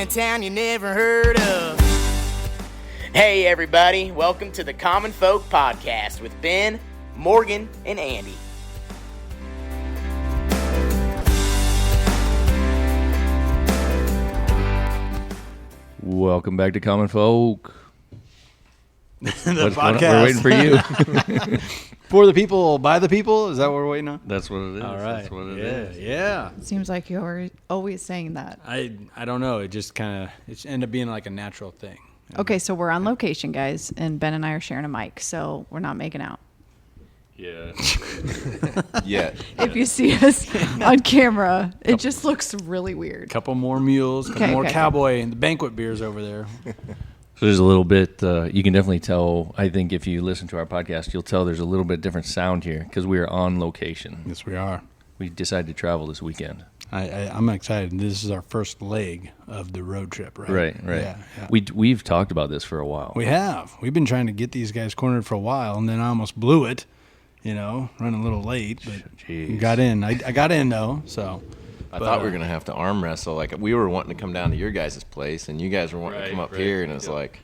town you never heard of. Hey everybody, welcome to the Common Folk Podcast with Ben, Morgan, and Andy. Welcome back to Common Folk. The podcast. We're waiting for you. For the people, by the people? Is that what we're waiting on? That's what it is. All right. That's what it is. Yeah. Seems like you're always saying that. I don't know. It just kind of it ended up being like a natural thing. Okay, so we're on location, guys, and Ben and I are sharing a mic, so we're not making out. Yeah. Yeah. If you see us on camera, it just looks really weird. Couple more mules, couple more okay. cowboy, and the banquet beers over there. So there's a little bit, you can definitely tell, I think if you listen to our podcast, you'll tell there's a little bit different sound here because we are on location. Yes, we are. We decided to travel this weekend. I'm excited. This is our first leg of the road trip, right? Right. Yeah. We've talked about this for a while. We have. We've been trying to get these guys cornered for a while, and then I almost blew it, running a little late. But Jeez. got in. I got in, though, so... I thought we were going to have to arm wrestle. Like, we were wanting to come down to your guys' place, and you guys were wanting to come up here, and it was like,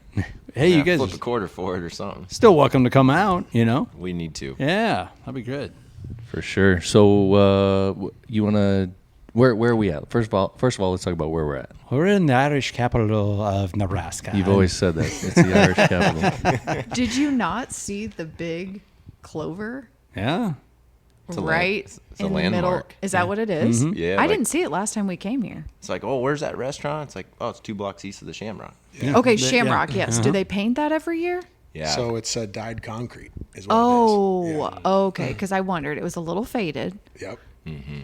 hey, you guys flip a quarter for it or something. still welcome to come out, We need to. Yeah, that'd be good. For sure. So you want to, where are we at? First of all, let's talk about where we're at. We're in the Irish capital of Nebraska. You've always said that. It's the Irish capital. Did you not see the big clover? Yeah. It's a right it's in a the middle. landmark. Is that what it is? Mm-hmm. Yeah, I like- didn't see it last time we came here. It's like, oh, where's that restaurant? It's like, oh, it's 2 blocks east of the Shamrock. Yeah. Okay, They- Shamrock, yeah. yes. Do they paint that every year? Yeah. So it's dyed concrete is what Oh, it is. okay, because I wondered. It was a little faded, Yep.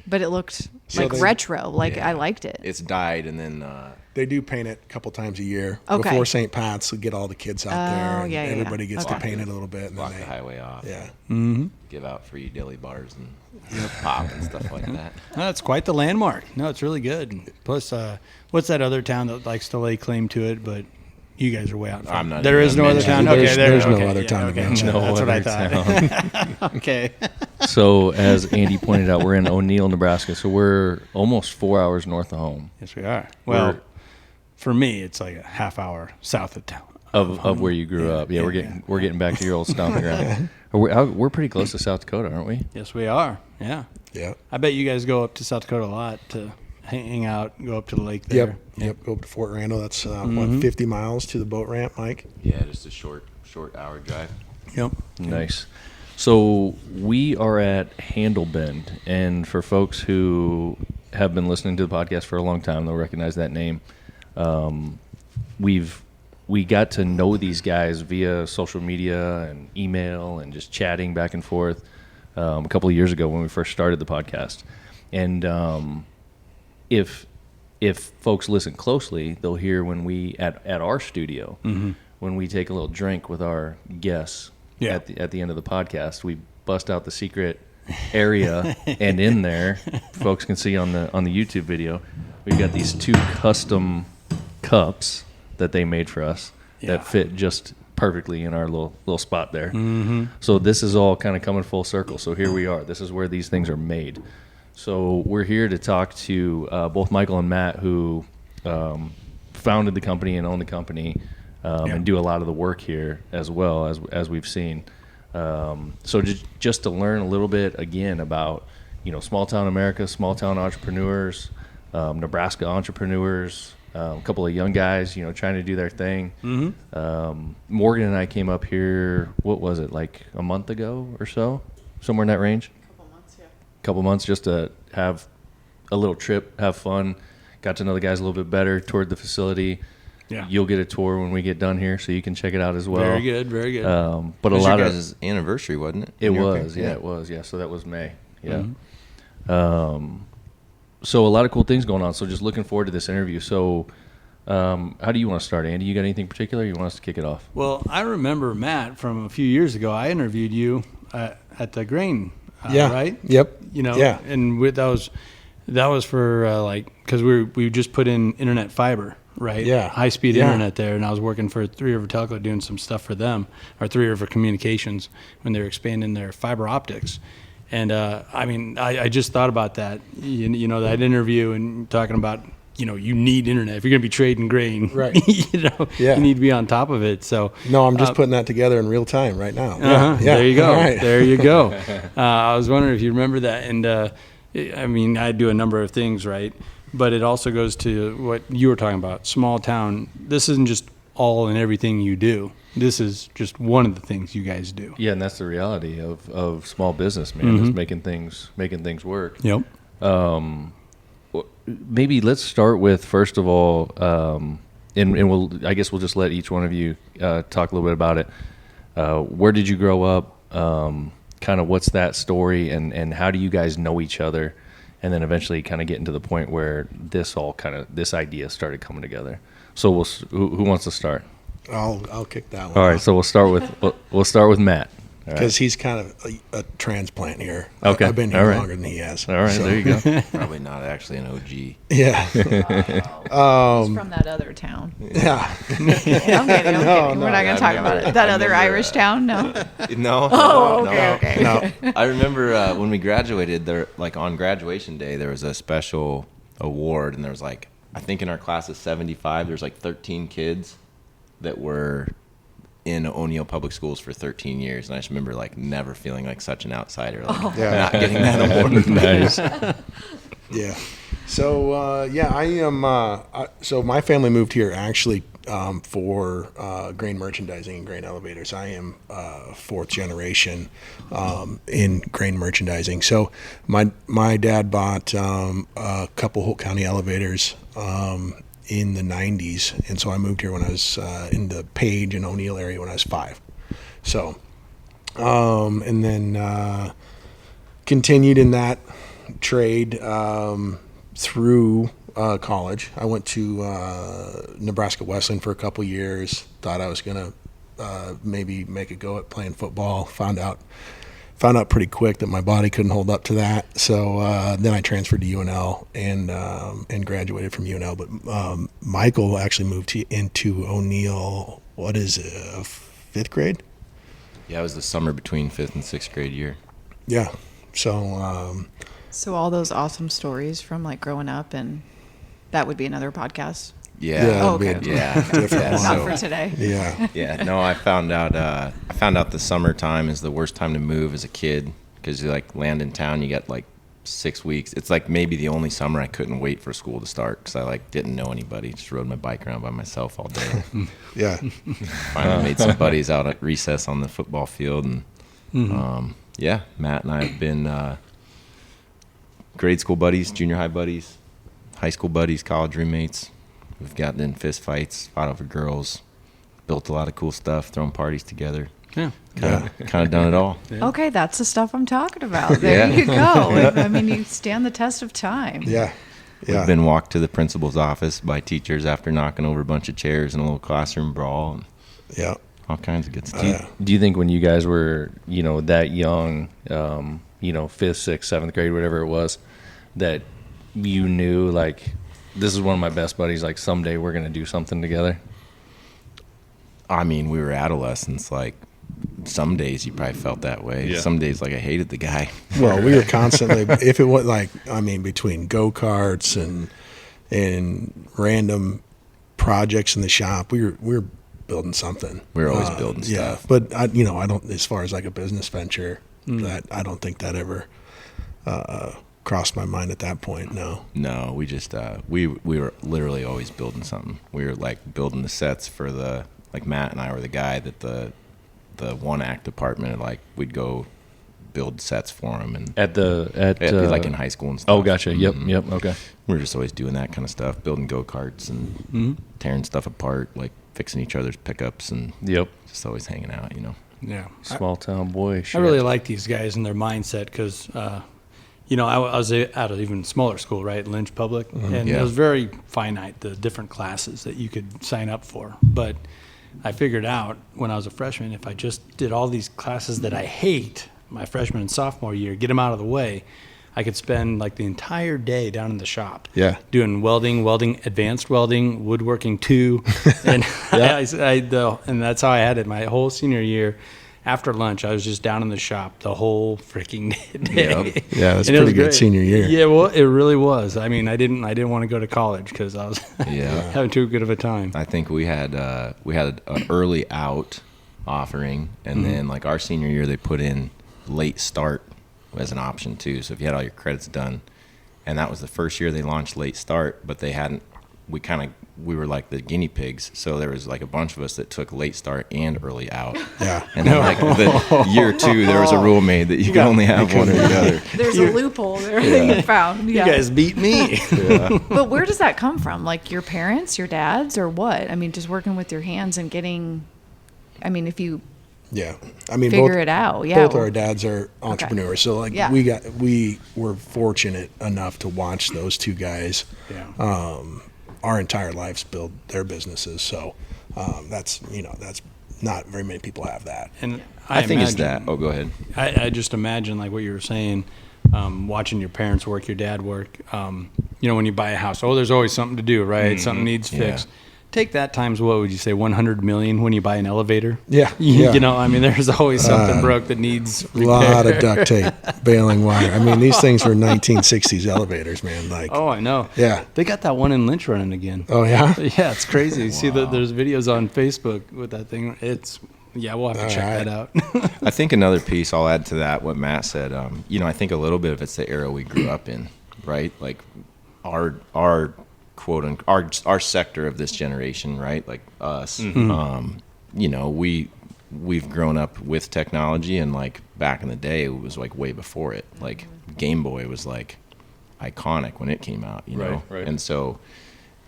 but it looked So like they- retro. Like, Yeah. I liked it. It's dyed, and then They do paint it a couple times a year. Okay. Before St. Pat's, we get all the kids out there. And yeah, yeah, everybody yeah. gets Okay. to paint it a little bit. And block then the highway off. yeah. Give out free dilly bars and pop and stuff like that. No, it's quite the landmark. No, it's really good. Plus, what's that other town that likes to lay claim to it, but you guys are way out. I'm not There even is no gonna other town? mention it. Okay, There's no okay, other town to okay. mention. No That's what I other thought. Okay. So as Andy pointed out, we're in O'Neill, Nebraska. So we're almost 4 hours north of home Yes, we are. Well, for me, it's like a half hour south of town. of where you grew up. Yeah, we're getting back to your old stomping ground. We're pretty close to South Dakota, aren't we? Yes, we are. Yeah. Yep. I bet you guys go up to South Dakota a lot to hang out, go up to the lake there. Yep. Go up to Fort Randall. That's 50 miles to the boat ramp, Mike? Yeah, just a short hour drive. Yep. Nice. So we are at Handlebend, and for folks who have been listening to the podcast for a long time, they'll recognize that name. We got to know these guys via social media and email and just chatting back and forth a couple of years ago when we first started the podcast. And if folks listen closely, they'll hear when we at our studio when we take a little drink with our guests at the end of the podcast, we bust out the secret area, and in there, folks can see on the YouTube video, we've got these 2 custom cups that they made for us that fit just perfectly in our little spot there. So this is all kind of coming full circle. So here we are. This is where these things are made. So we're here to talk to both Michael and Matt, who founded the company and own the company, and do a lot of the work here as well as we've seen. So just to learn a little bit again about small town America, small town entrepreneurs, Nebraska entrepreneurs, a couple of young guys trying to do their thing. Morgan and I came up here, what was it, like a month ago or so, somewhere in that range. Couple months just to have a little trip, have fun, got to know the guys a little bit better, toured the facility. Yeah. You'll get a tour when we get done here, so you can check it out as well. Very good. Very good. But It was a lot your of guys' anniversary, wasn't it? it In your was, opinion? yeah, it was, yeah. So that was May, yeah. So a lot of cool things going on. So just looking forward to this interview. So how do you want to start, Andy? You got anything particular? You want us to kick it off? Well, I remember, Matt, from a few years ago, I interviewed you at the grain, Yeah. right? Yep. Yeah. And that was for because we just put in internet fiber, right? Yeah. High-speed Yeah. internet there, and I was working for Three River Telco doing some stuff for them, or Three River Communications, when they were expanding their fiber optics. And I just thought about that, that interview and talking about you need internet if you're going to be trading grain. Right. You need to be on top of it. So No, I'm just putting that together in real time right now. yeah. There you go. All right. There you go. I was wondering if you remember that. And I mean, I do a number of things, right? But it also goes to what you were talking about, small town. This isn't just all and everything you do. This is just one of the things you guys do. Yeah, and that's the reality of small business, man. Is making things work. Yep. Maybe let's start with, first of all, and I guess we'll just let each one of you talk a little bit about it. Where did you grow up? Kind of what's that story, and how do you guys know each other? And then eventually kind of getting to the point where this idea started coming together. So who wants to start? I'll kick that one. All right, so we'll start with Matt. Because he's kind of a transplant here. Okay. I've been here All right. longer than he has. All right, there you go. Probably not actually an OG. Yeah. He's from that other town. Yeah. I'm kidding. We're not going to talk about it. That other Irish town? No. No. Oh, no, okay. no. No. I remember when we graduated, on graduation day, there was a special award, and there was I think in our class of 75, there's 13 kids that were in O'Neill Public Schools for 13 years, and I just remember never feeling like such an outsider, not getting that award. Nice. Yeah. So I am. So my family moved here actually for grain merchandising and grain elevators. I am fourth generation in grain merchandising. So my dad bought a couple Holt County elevators in the 90s, and so I moved here when I was in the Page and O'Neill area when I was 5. So, and then continued in that trade through college. I went to Nebraska Wesleyan for a couple years. Thought I was gonna maybe make a go at playing football. Found out pretty quick that my body couldn't hold up to that. So then I transferred to UNL and graduated from UNL. But Michael actually moved into O'Neill. What is it, 5th grade? Yeah, it was the summer between 5th and 6th grade year. Yeah. So So all those awesome stories from growing up, and that would be another podcast. Yeah. Oh, okay. Yeah. Different Not one. for today. Yeah. Yeah, no, I found out the summertime is the worst time to move as a kid, because you land in town, you get 6 weeks. It's maybe the only summer I couldn't wait for school to start, because I didn't know anybody. Just rode my bike around by myself all day. Yeah. Finally made some buddies out at recess on the football field, and yeah, Matt and I have been grade school buddies, junior high buddies, high school buddies, college roommates. We've gotten in fist fights, fought over girls, built a lot of cool stuff, thrown parties together. Yeah. Kind of done it all. Yeah. Okay, that's the stuff I'm talking about. There you go. I mean, you stand the test of time. Yeah. We've been walked to the principal's office by teachers after knocking over a bunch of chairs in a little classroom brawl. And Yeah. all kinds of good stuff. Do you think when you guys were, that young, 5th, 6th, 7th grade, whatever it was, that you knew this is one of my best buddies, someday we're going to do something together? I mean, we were adolescents. Some days you probably felt that way. Yeah. Some days, I hated the guy. Well, we were constantly, if it was between go-karts and random projects in the shop, we were building something. We were always building yeah, stuff. but I don't, as far as a business venture, that I don't think that ever crossed my mind at that point. No, we just we were literally always building something. We were building the sets for the Matt and I were the guy that the one act department, we'd go build sets for him, and At in high school and stuff. Oh, gotcha. Yep. Okay. We were just always doing that kind of stuff, building go-karts and tearing stuff apart, fixing each other's pickups, and Yep. just always hanging out, Yeah. Small town boy. I really like these guys and their mindset because, I was at an even smaller school, right, Lynch Public, and Yeah. it was very finite, the different classes that you could sign up for. But I figured out when I was a freshman, if I just did all these classes that I hate my freshman and sophomore year, get them out of the way, I could spend the entire day down in the shop. Yeah. Doing welding, advanced welding, woodworking too. And and that's how I had it my whole senior year. after lunch, I was just down in the shop the whole freaking day. Yep. Yeah, that's And it was pretty good great. senior year. Yeah, well, it really was. I mean, I didn't want to go to college because I was Yeah. having too good of a time. I think we had an early out offering, and then like our senior year, they put in late start as an option too. So if you had all your credits done, and that was the first year they launched late start, but they hadn't. We were like the guinea pigs. So there was like a bunch of us that took late start and early out. Yeah. And then like the year 2, there was a rule made that you could only have one or the other. There's a loophole there that you found. Yeah. You guys beat me. But where does that come from? Like your parents, your dads, or what? I mean, just working with your hands and getting. I mean, if you Yeah. I mean, figure it out, yeah. both our dads are entrepreneurs. So like Yeah. we were fortunate enough to watch those two guys our entire lives build their businesses. So that's not very many people have that. And I think it's imagine- that. Oh, go ahead. I just imagine like what you were saying, watching your parents work, your dad work. When you buy a house, there's always something to do, right? Something needs fixed. Take that times, what would you say, 100 million when you buy an elevator? Yeah. I mean, there's always something broke that needs A repair. lot of duct tape, baling wire. I mean, these things were 1960s elevators, man. Like, Oh, I know. Yeah. They got that one in Lynch running again. oh yeah. Yeah, it's crazy. You see that there's videos on Facebook with that thing. We'll have to check that out. I think another piece I'll add to that, what Matt said, I think a little bit of it's the era we grew up in, right? Like our quote unquote, our sector of this generation, right? Like us, we've grown up with technology, and like back in the day, it was like way before it. Like Game Boy was like iconic when it came out, you know? Right. And so,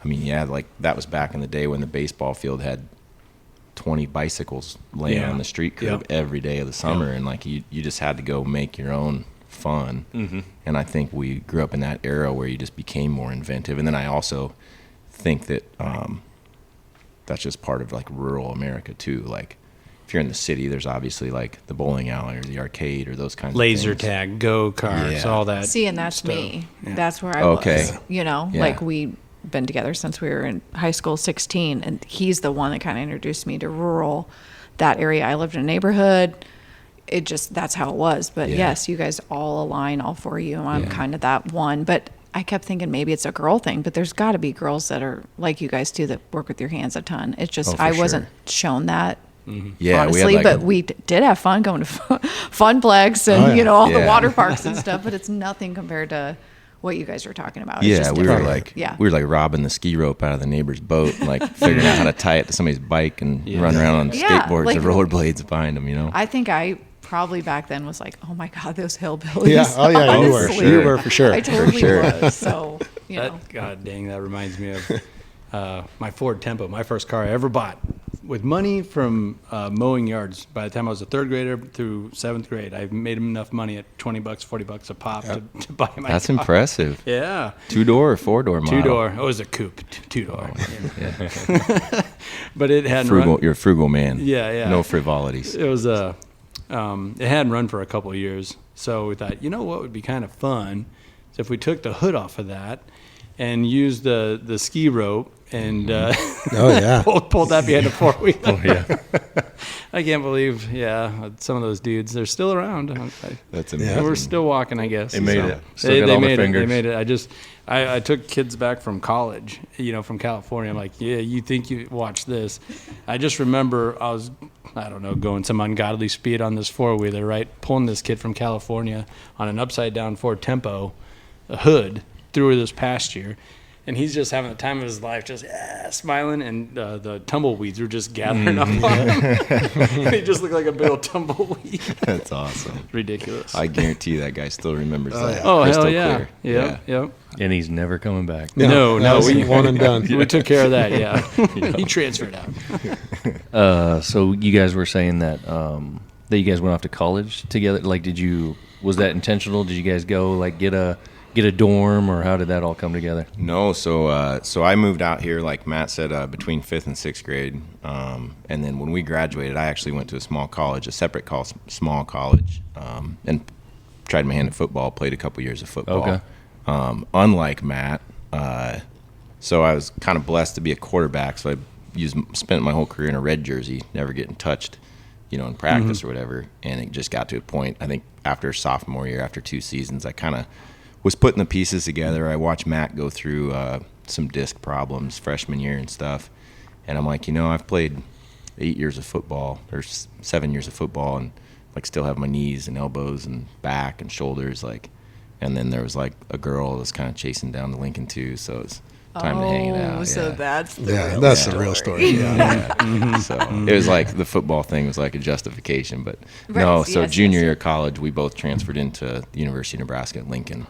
I mean, like that was back in the day when the baseball field had 20 bicycles laying on the street curb every day of the summer, and like you just had to go make your own fun. And I think we grew up in that era where you just became more inventive. And then I also think that that's just part of like rural America too. Like if you're in the city, there's obviously like the bowling alley or the arcade or those kinds Laser of things. tag, go-karts, Yeah. all that. See, and that's stuff. me. Yeah. That's where I Okay. was. Yeah. Like we've been together since we were in high school, 16, and he's the one that kind of introduced me to rural, that area. I lived in a neighborhood. That's how it was. But Yeah. yes, you guys all align, all four of you. I'm kind of that one. But I kept thinking maybe it's a girl thing, but there's got to be girls that are like you guys too that work with your hands a ton. It's just for I sure. wasn't shown that. Yeah, Honestly, we had like but we did have fun going to Funplex and all the water parks and stuff. But it's nothing compared to what you guys were talking about. It's yeah, just we were different. like robbing the ski rope out of the neighbor's boat, and like figuring out how to tie it to somebody's bike and run around on Yeah, skateboards like- or rollerblades behind them, you know? I think I probably back then was like, oh my God, those hillbillies. Yeah. Oh yeah. You were. Honestly. You were for sure. I totally sure. was. So, God dang, that reminds me of my Ford Tempo, my first car I ever bought. With money from mowing yards, by the time I was a third grader through seventh grade, I made enough money at $20, $40 a pop to buy my That's car. impressive. Yeah. 2-door or 4-door model? Two-door. It was a coupe. Two-door. Yeah. But it hadn't Frugal, run. you're a frugal man. Yeah. No frivolities. It was it hadn't run for a couple of years. So we thought, what would be kind of fun is if we took the hood off of that and used the ski rope and Oh yeah. pulled that behind a four-wheeler. Oh yeah. I can't believe, some of those dudes, they're still around. That's Yeah. amazing. We're still walking, I guess. They made So, it. Still got all the made fingers. it. They made it. I took kids back from college, from California. I'm like, you think you watch this. I just remember I was, going some ungodly speed on this four-wheeler, right? Pulling this kid from California on an upside-down Ford Tempo, a hood, through this pasture. And he's just having the time of his life, just smiling, and the tumbleweeds were just gathering up on him. He just looked like a big old tumbleweed. That's awesome. Ridiculous. I guarantee that guy still remembers that. Oh, crystal hell yeah. clear. Yep. And he's never coming back. No, we one and done. We took care of that, He transferred out. So you guys were saying that you guys went off to college together. Like, was that intentional? Did you guys go like get a dorm, or how did that all come together? No, so I moved out here, like Matt said, between 5th and 6th grade. And then when we graduated, I actually went to a small college, small college, and tried my hand at football, played a couple years of football. Okay. Unlike Matt, so I was kind of blessed to be a quarterback, so I spent my whole career in a red jersey, never getting touched. in practice or whatever. And it just got to a point, I think after sophomore year, after 2 seasons, I kind of was putting the pieces together. I watched Matt go through some disc problems freshman year and stuff. And I'm like, I've played 8 years of football or 7 years of football and like still have my knees and elbows and back and shoulders. Like, and then there was like a girl that was kind of chasing down the Lincoln too. So it's time to hang it out. So yeah. that's the real that's story. the real story. Yeah. So it was like the football thing was like a justification, but Right, no. yes, So yes, junior yes. year of college, we both transferred into the University of Nebraska at Lincoln,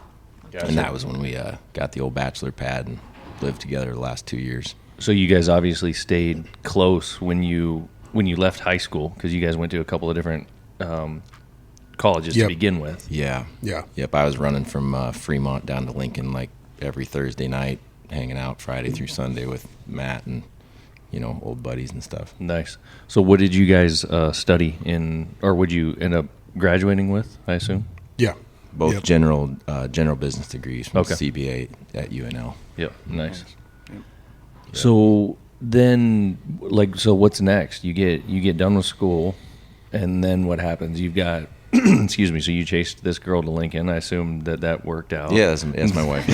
and that was when we got the old bachelor pad and lived together the last 2 years. So you guys obviously stayed close when you left high school, because you guys went to a couple of different colleges to Yep. begin with. Yeah. Yeah. Yep. I was running from Fremont down to Lincoln like every Thursday night, hanging out Friday through Sunday with Matt and old buddies and stuff. Nice. So what did you guys study in, or would you end up graduating with, I assume? Yeah. Both Yep. general business degrees from Okay. CBA at UNL. Yep. Nice. So then, so what's next? You get done with school, and then what happens? You've got, excuse me. So you chased this girl to Lincoln. I assume that worked out. Yeah, that's my wife.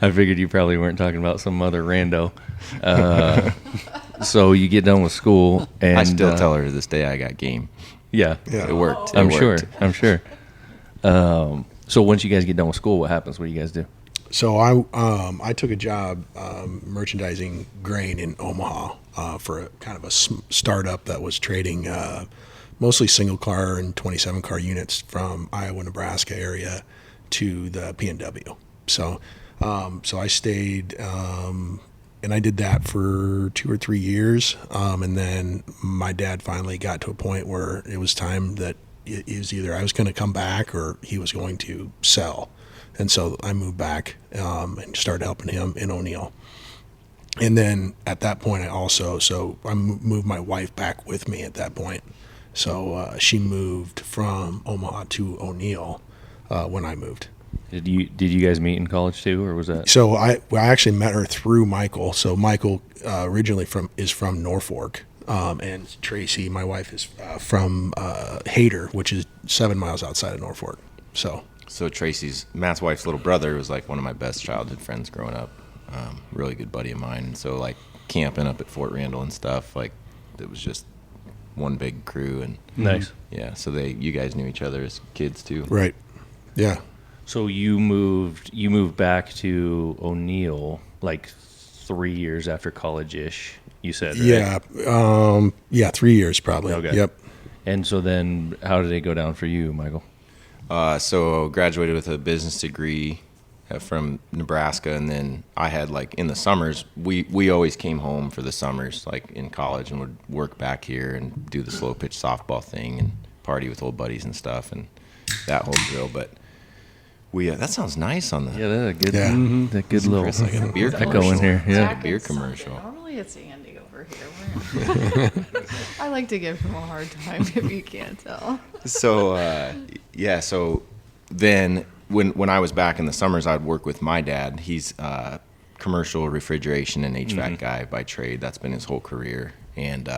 I figured you probably weren't talking about some other rando. So you get done with school, and I still tell her to this day I got game. Yeah, It worked. I'm sure. So once you guys get done with school, what happens? What do you guys do? So I took a job merchandising grain in Omaha for a kind of a startup that was trading mostly single car and 27 car units from Iowa, Nebraska area to the PNW. So I stayed and I did that for 2 or 3 years, and then my dad finally got to a point where it was time that it was either I was going to come back or he was going to sell. And so I moved back and started helping him in O'Neill. And then at that point, I moved my wife back with me at that point. So she moved from Omaha to O'Neill when I moved. Did you guys meet in college too, or was that? So I actually met her through Michael. So Michael originally is from Norfolk, and Tracy, my wife, is from Hayter, which is 7 miles outside of Norfolk. So Matt's wife's little brother was like one of my best childhood friends growing up. Really good buddy of mine. And so like camping up at Fort Randall and stuff, like it was just one big crew. And Nice. yeah, so you guys knew each other as kids too. right, yeah. So you moved back to O'Neill like 3 years after college-ish, you said, right? Yeah, 3 years probably. Okay. Yep. And so then how did it go down for you, Michael? So graduated with a business degree from Nebraska, and then I had like in the summers, we always came home for the summers, like in college, and would work back here and do the slow pitch softball thing and party with old buddies and stuff and that whole drill. But that sounds nice on the Yeah, that's a good, Yeah. that good little Chris, like a beer echo commercial. in here. Yeah. Like a beer commercial. Normally it's Andy over here. I like to give him a hard time if you can't tell. So so then when I was back in the summers, I'd work with my dad. He's commercial refrigeration and HVAC guy by trade. That's been his whole career. And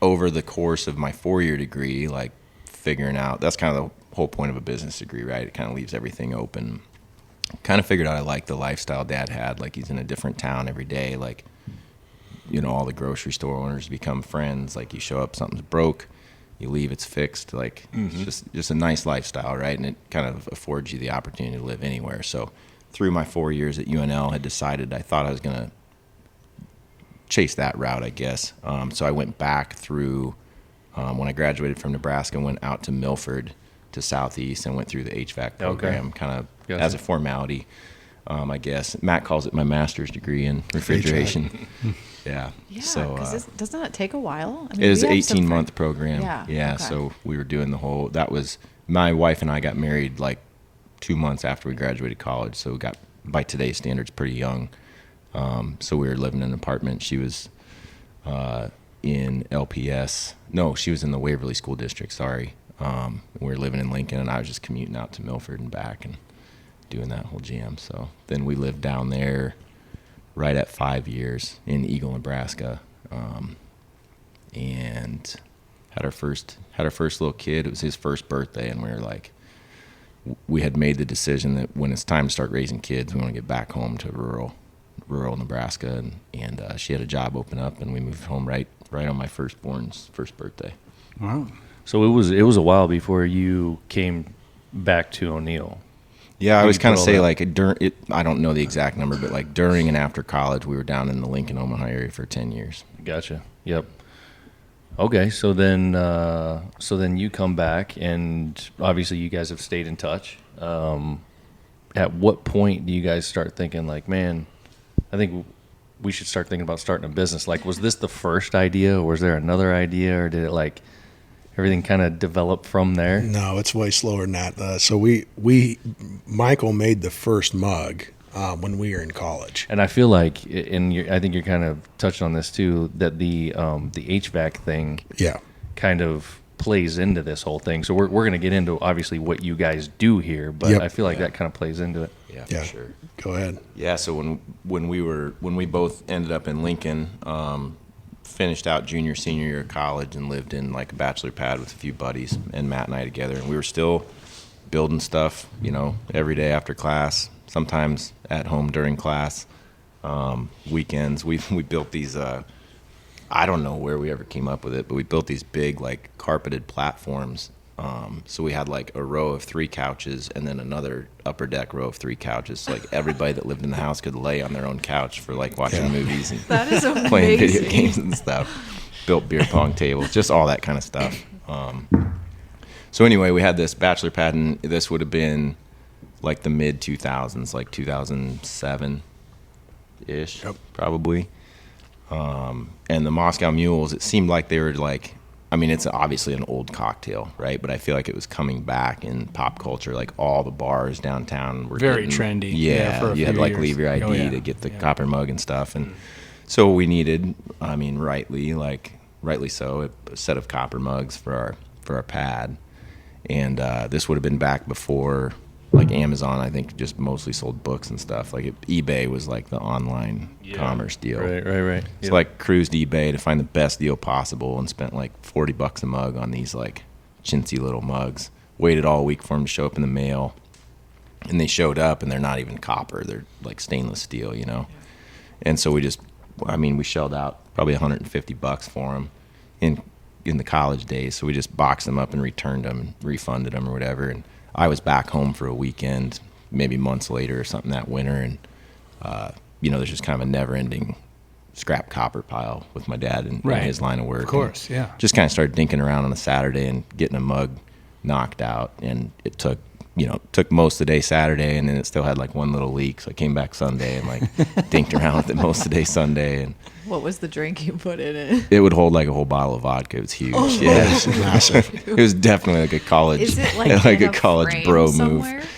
over the course of my 4-year degree, like figuring out, that's kind of the whole point of a business degree, right? It kind of leaves everything open. Kind of figured out I liked the lifestyle Dad had. Like he's in a different town every day. Like, all the grocery store owners become friends. Like you show up, something's broke, you leave, it's fixed. Like it's just a nice lifestyle, right? And it kind of affords you the opportunity to live anywhere. So through my 4 years at UNL, I decided I thought I was going to chase that route, I guess. So I went back through, when I graduated from Nebraska, went out to Milford to Southeast and went through the HVAC program, kind of as a formality, I guess. Matt calls it my master's degree in refrigeration. Yeah. So because doesn't that take a while? I mean, it was we an have some 18-month program. Yeah. Okay. So we were doing that was, my wife and I got married like 2 months after we graduated college. So we got, by today's standards, pretty young. So we were living in an apartment. She was in LPS. No, she was in the Waverly School District, sorry. We were living in Lincoln, and I was just commuting out to Milford and back and doing that whole jam. So then we lived down there right at 5 years in Eagle, Nebraska, and had our first little kid. It was his first birthday, and we were like, we had made the decision that when it's time to start raising kids, we want to get back home to rural Nebraska, and she had a job open up, and we moved home right on my firstborn's first birthday. Wow. So it was a while before you came back to O'Neill. Yeah, I Where always you kind of put all say that? like during it. I don't know the exact number, but like during and after college, we were down in the Lincoln, Omaha area for 10 years. Gotcha. Yep. Okay, so then you come back, and obviously you guys have stayed in touch. At what point do you guys start thinking like, man, I think we should start thinking about starting a business? Like, was this the first idea, or was there another idea, or did it like everything kind of develop from there? No, it's way slower than that. So Michael made the first mug when we were in college. And I feel like, I think you're kind of touching on this too, that the HVAC thing Yeah. kind of plays into this whole thing. So we're going to get into obviously what you guys do here, but Yep. I feel like that kind of plays into it. Yeah, Yeah. for sure. Go ahead. Yeah, so when we both ended up in Lincoln, finished out junior, senior year of college, and lived in like a bachelor pad with a few buddies, and Matt and I together, and we were still building stuff, every day after class, sometimes at home during class, weekends. We built these. I don't know where we ever came up with it, but we built these big like carpeted platforms. So we had like a row of 3 couches and then another upper deck row of 3 couches. So like everybody that lived in the house could lay on their own couch for like watching movies and That is amazing. playing video games and stuff. Built beer pong tables, just all that kind of stuff. So anyway, we had this bachelor pad, and this would have been like the mid 2000s, like 2007 ish, probably. And the Moscow Mules, it seemed like they were like, I mean, it's obviously an old cocktail, right? But I feel like it was coming back in pop culture. Like all the bars downtown were Very getting, trendy. Yeah, For a you had few like years. leave your ID Oh, yeah. to get the copper mug and stuff. And so we needed, I mean, rightly so, a set of copper mugs for our pad. And this would have been back before like Amazon, I think, just mostly sold books and stuff. Like eBay was like the online commerce deal. Right. So like cruised eBay to find the best deal possible and spent like $40 a mug on these like chintzy little mugs. Waited all week for them to show up in the mail, and they showed up and they're not even copper. They're like stainless steel, And so we shelled out probably $150 for them in the college days. So we just boxed them up and returned them, refunded them or whatever. And I was back home for a weekend, maybe months later or something that winter, and there's just kind of a never-ending scrap copper pile with my dad and his line of work. Of course, yeah. Just kind of started dinking around on a Saturday and getting a mug knocked out, and it took most of the day Saturday, and then it still had like one little leak. So I came back Sunday and like dinked around with it most of the day Sunday, and What was the drink you put in it? it would hold like a whole bottle of vodka. It was huge. Oh. Yeah, it was massive. It was definitely like a college, Is it like in a college frame bro somewhere? move.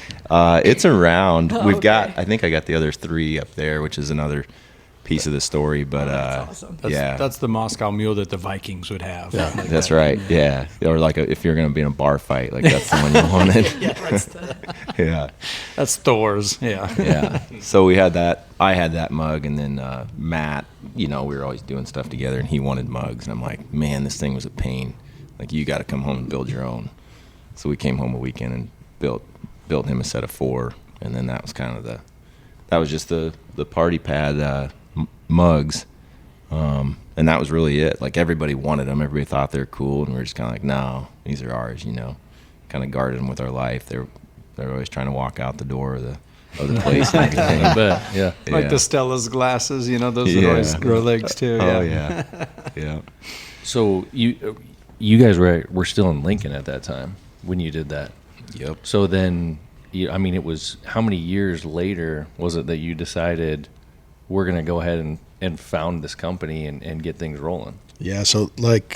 It's around. Oh, We've okay. got. I think I got the other 3 up there, which is another piece of the story. But That's awesome. That's the Moscow Mule that the Vikings would have. That's right. Yeah, or like if you're going to be in a bar fight, like that's the one you wanted. Yeah. That's Thor's. Yeah. Yeah. So we had that. I had that mug, and then Matt, we were always doing stuff together, and he wanted mugs, and I'm like, man, this thing was a pain. Like, you got to come home and build your own. So we came home a weekend and built him a set of 4, and then that was kind of the party pad mugs, and that was really it. Like, everybody wanted them, everybody thought they were cool, and we were just kind of like, no, these are ours. Kind of guarded them with our life. They're always trying to walk out the door of the place and everything. I bet. Yeah. Like the Stella's glasses, those would always grow legs too. Oh yeah. So you guys were still in Lincoln at that time when you did that. Yep. So then, it was how many years later was it that you decided we're going to go ahead and found this company and get things rolling? Yeah, so like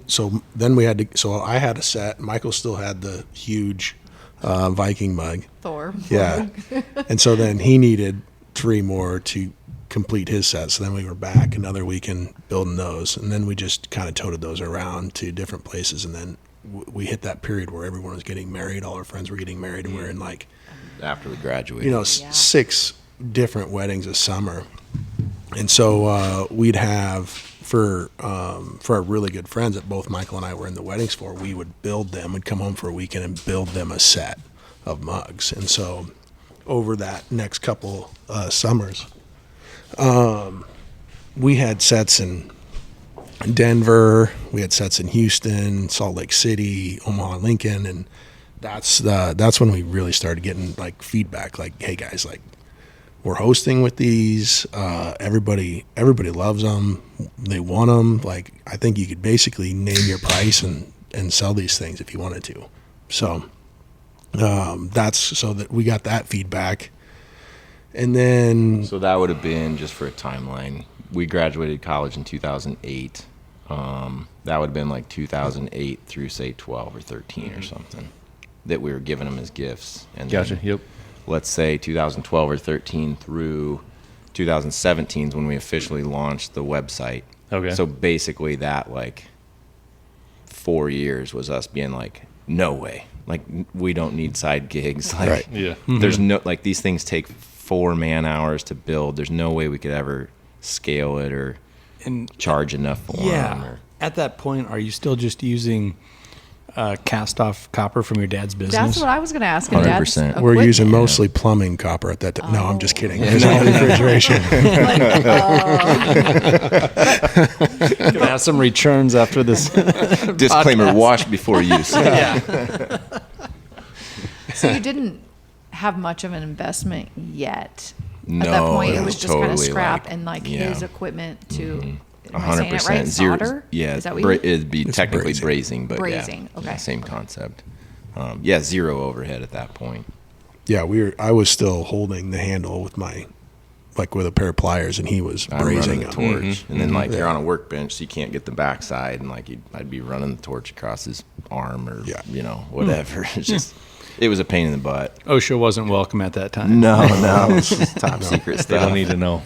so then we had to, so I had a set. Michael still had the huge Viking mug. Thor. Yeah. And so then he needed 3 more to complete his set. So then we were back another weekend building those. And then we just kind of toted those around to different places. And then we hit that period where everyone was getting married. All our friends were getting married. And we're in like, After we graduated. 6 different weddings a summer. And so we'd have for our really good friends that both Michael and I were in the weddings for, we would build them. We'd come home for a weekend and build them a set of mugs. And so over that next couple summers, we had sets in Denver, we had sets in Houston, Salt Lake City, Omaha, Lincoln, and that's when we really started getting like feedback, like, hey guys, like, we're hosting with these. Everybody loves them. They want them. Like, I think you could basically name your price and sell these things if you wanted to. So that's so that we got that feedback. And then So that would have been, just for a timeline, we graduated college in 2008. That would have been like 2008 through, say, 12 or 13 or something that we were giving them as gifts. And Gotcha. then, Yep. let's say 2012 or 13 through 2017 is when we officially launched the website. Okay. So basically that, like, 4 years was us being like, no way. Like, we don't need side gigs. Like, Right. Yeah. there's no, like, these things take 4 man hours to build. There's no way we could ever scale it or And charge enough for them. yeah, Or, at that point, are you still just using cast off copper from your dad's business? That's what I was going to ask. And Dad's 100%. we're using equipment. mostly plumbing copper at that time. No, I'm just kidding. There's no refrigeration. Gonna have some returns after this. disclaimer: podcast. wash before use. Yeah. So you didn't have much of an investment yet. No, At that point, it it was was just kind of totally scrap like- and like yeah. his equipment to. Am I saying it 100%. right? Zero. Solder? Yeah, Is that what you mean? it'd be It's technically brazing. brazing, but Brazing, yeah, okay. same concept. Yeah, zero overhead at that point. Yeah, I was still holding the handle with with a pair of pliers, and he was I'm running brazing the them. torch, and then like Yeah. you're on a workbench, so you can't get the backside, and like I'd be running the torch across his arm or Yeah. whatever. It's just it was a pain in the butt. OSHA wasn't welcome at that time. No, it's just top secret They stuff. don't need to know.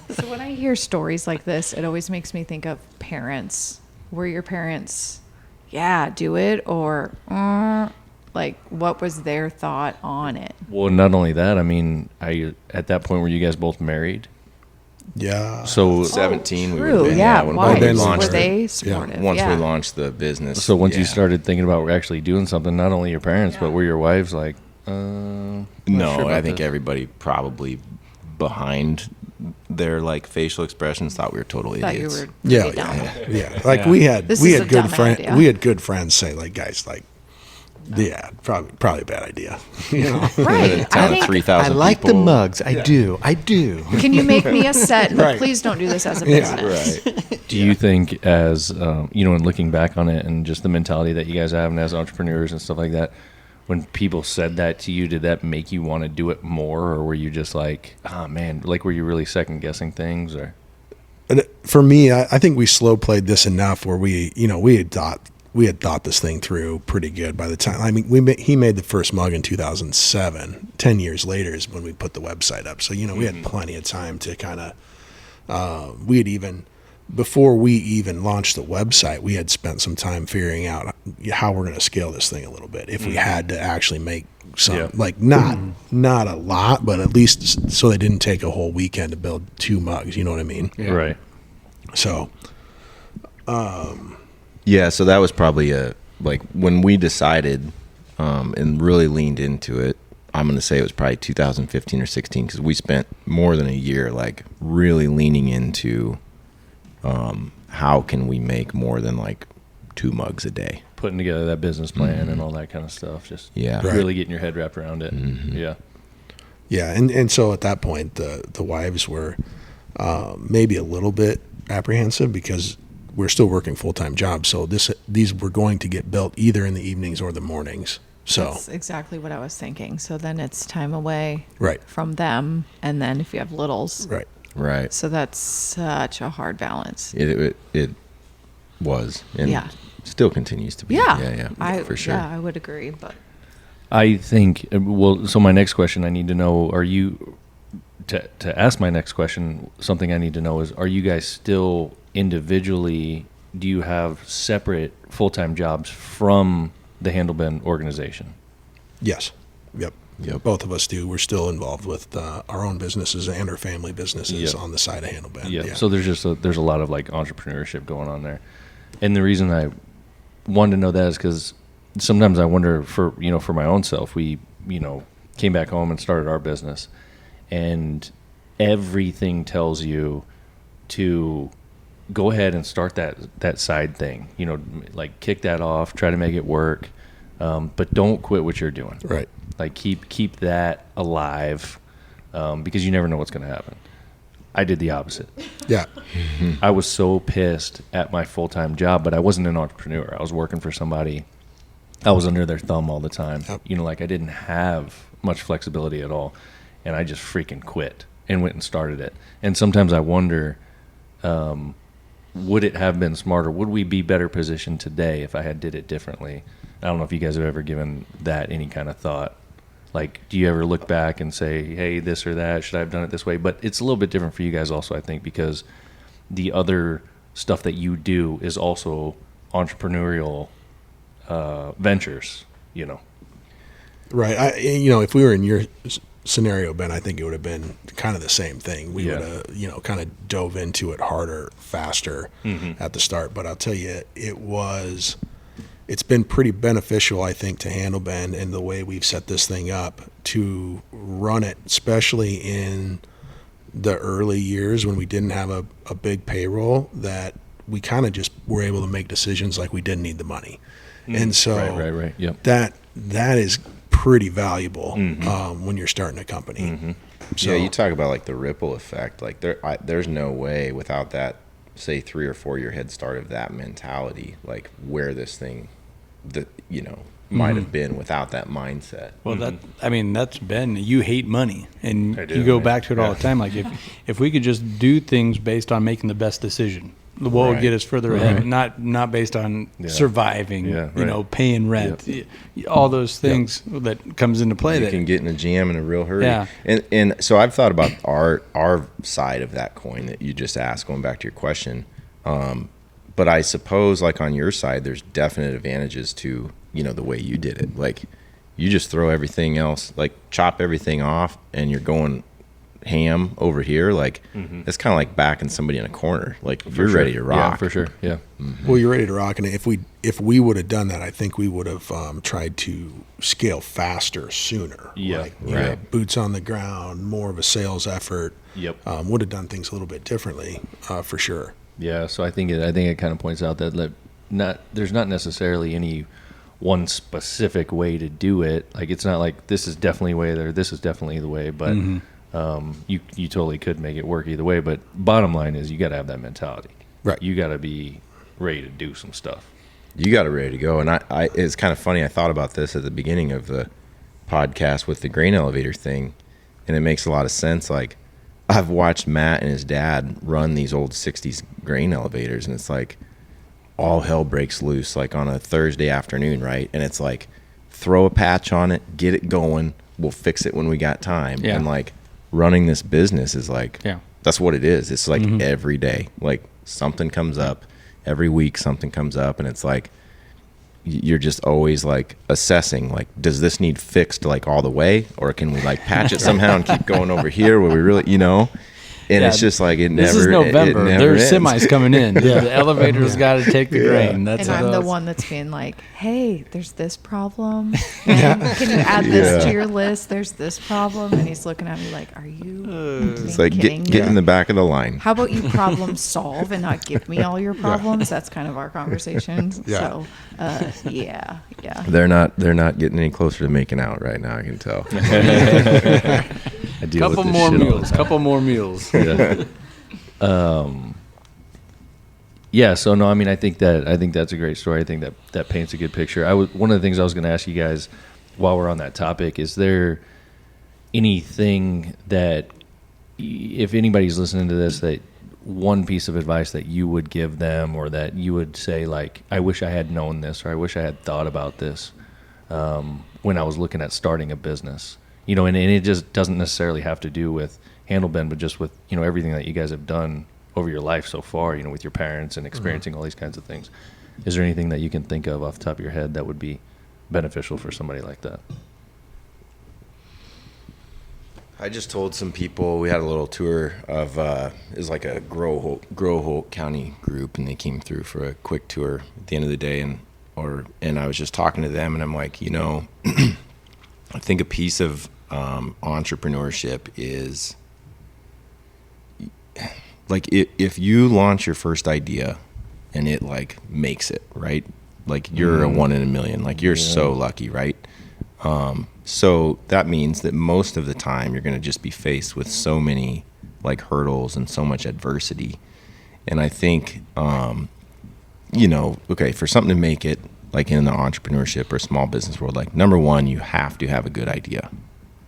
So when I hear stories like this, it always makes me think of parents. Were your parents, yeah, do it, or like what was their thought on it? Well, not only that, I mean, at that point were you guys both married? Yeah. So 17, we True, would have been, yeah. when Why we then were launched they it. supportive? Once yeah. we launched the business. So once you yeah. started thinking about actually doing something, not only your parents, but were your wives like, No, sure about I think this. everybody probably behind their like facial expressions thought we were totally Thought you idiots. were Yeah, pretty dumb. yeah. Like Yeah. we had This is a good dumb friends. idea. We had good friends say, like, guys, like, yeah, probably a bad idea. You know? Right. A town of 3,000 people. mugs. I do. Can you make me a set? But Right. please don't do this as a Yeah. business. Right. do you think as, in looking back on it and just the mentality that you guys have and as entrepreneurs and stuff like that, when people said that to you, did that make you want to do it more? Or were you just like, oh man, like were you really second guessing things or? But for me, I think we slow played this enough where we had thought this thing through pretty good by the time. I mean, he made the first mug in 2007. 10 years later is when we put the website up. So we had plenty of time to kind of. We had even before we even launched the website, we had spent some time figuring out how we're going to scale this thing a little bit. If we had to actually make some, Yeah. like not a lot, but at least so they didn't take a whole weekend to build 2 mugs. You know what I mean? Yeah. Right. So. Yeah, so that was probably like when we decided and really leaned into it. I'm going to say it was probably 2015 or 16 because we spent more than a year like really leaning into how can we make more than like 2 mugs a day. Putting together that business plan and all that kind of stuff. Just Yeah. Right. really getting your head wrapped around it. Yeah. Yeah, and so at that point, the wives were maybe a little bit apprehensive because we're still working full-time jobs. So these were going to get built either in the evenings or the mornings. So That's exactly what I was thinking. So then it's time away right, from them, and then if you have littles, right. Right. so that's such a hard balance. It was and Yeah. still continues to be. Yeah, Yeah, for sure. Yeah, I would agree. But I think, well, so my next question I need to know, are you, to ask my next question, something I need to know is, are you guys still individually, do you have separate full-time jobs from the Handlebend organization? Yes, yep. Yep. Both of us do. We're still involved with our own businesses and our family businesses Yep. on the side of Handlebend. Yeah. So there's a lot of like entrepreneurship going on there, and the reason I wanted to know that is because sometimes I wonder for my own self. We came back home and started our business, and everything tells you to go ahead and start that side thing. Like kick that off, try to make it work, but don't quit what you're doing. Right. Like keep that alive, because you never know what's going to happen. I did the opposite. Yeah. I was so pissed at my full-time job, but I wasn't an entrepreneur. I was working for somebody. I was under their thumb all the time. Yep. Like I didn't have much flexibility at all, and I just freaking quit and went and started it. And sometimes I wonder, would it have been smarter? Would we be better positioned today if I had did it differently? I don't know if you guys have ever given that any kind of thought. Like, do you ever look back and say, hey, this or that, should I have done it this way? But it's a little bit different for you guys also, I think, because the other stuff that you do is also entrepreneurial ventures, Right. If we were in your scenario, Ben, I think it would have been kind of the same thing. We would have, kind of dove into it harder, faster at the start. But I'll tell you, it's been pretty beneficial, I think, to Handlebend and the way we've set this thing up to run it, especially in the early years when we didn't have a big payroll, that we kind of just were able to make decisions like we didn't need the money. And so right. Yep. that is pretty valuable when you're starting a company. So yeah, you talk about like the ripple effect. Like there's no way without that, say 3 or 4 year head start of that mentality, like where this thing, might have been without that mindset. Well, that's been, you hate money, and I do, you go right? back to it all the time. Like if we could just do things based on making the best decision, what would Right. get us further ahead, not based on surviving, Yeah, right. paying rent, all those things that comes into play. You That can get in a jam in a real hurry. Yeah. And so I've thought about our side of that coin that you just asked, going back to your question. But I suppose like on your side, there's definite advantages to, the way you did it. Like you just throw everything else, like chop everything off and you're going ham over here. Like it's kind of like backing somebody in a corner. Like if you're ready to rock. Yeah, for sure. Yeah. Well, you're ready to rock, and if we would have done that, I think we would have tried to scale faster sooner. Yeah, like, right. Boots on the ground, more of a sales effort. Yep. Would have done things a little bit differently, for sure. Yeah, so I think it kind of points out that there's not necessarily any one specific way to do it. Like it's not like this is definitely the way or this is definitely the way, but you totally could make it work either way. But bottom line is you got to have that mentality. Right. You got to be ready to do some stuff. You got it ready to go. And I it's kind of funny. I thought about this at the beginning of the podcast with the grain elevator thing, and it makes a lot of sense. Like I've watched Matt and his dad run these old 60s grain elevators, and it's like all hell breaks loose like on a Thursday afternoon, right? And it's like throw a patch on it, get it going, we'll fix it when we got time. Yeah. And like running this business is like that's what it is. It's like every day, like something comes up every week, something comes up, and it's like you're just always like assessing, like, does this need fixed like all the way, or can we like patch it somehow and keep going over here where we really, and it's just like it never. This is November. It never There's ends. semis coming in. The elevator's got to take the grain. That's And I'm the that's- one that's being like, hey, there's this problem. And can you add this to your list? There's this problem. And he's looking at me like, are you It's like kidding get me? in the back of the line. How about you problem solve and not give me all your problems? That's kind of our conversations. Yeah. So, yeah. They're not getting any closer to making out right now. I can tell. I deal Couple with this more shit all the meals. time. Couple more meals. Yeah. So no, I mean, I think that's a great story. I think that paints a good picture. One of the things I was going to ask you guys while we're on that topic, is there anything that, if anybody's listening to this, that one piece of advice that you would give them, or that you would say like, I wish I had known this, or I wish I had thought about this when I was looking at starting a business, and it just doesn't necessarily have to do with Handlebend, but just with, everything that you guys have done over your life so far, with your parents and experiencing all these kinds of things. Is there anything that you can think of off the top of your head that would be beneficial for somebody like that? I just told some people, we had a little tour of it was like a Grow County group, and they came through for a quick tour at the end of the day, and I was just talking to them, and I'm like, I think a piece of entrepreneurship is like if you launch your first idea and it like makes it, right? Like you're a 1 in a million, like you're so lucky, right? So that means that most of the time you're going to just be faced with so many like hurdles and so much adversity. And I think, okay, for something to make it like in the entrepreneurship or small business world, like number one, you have to have a good idea,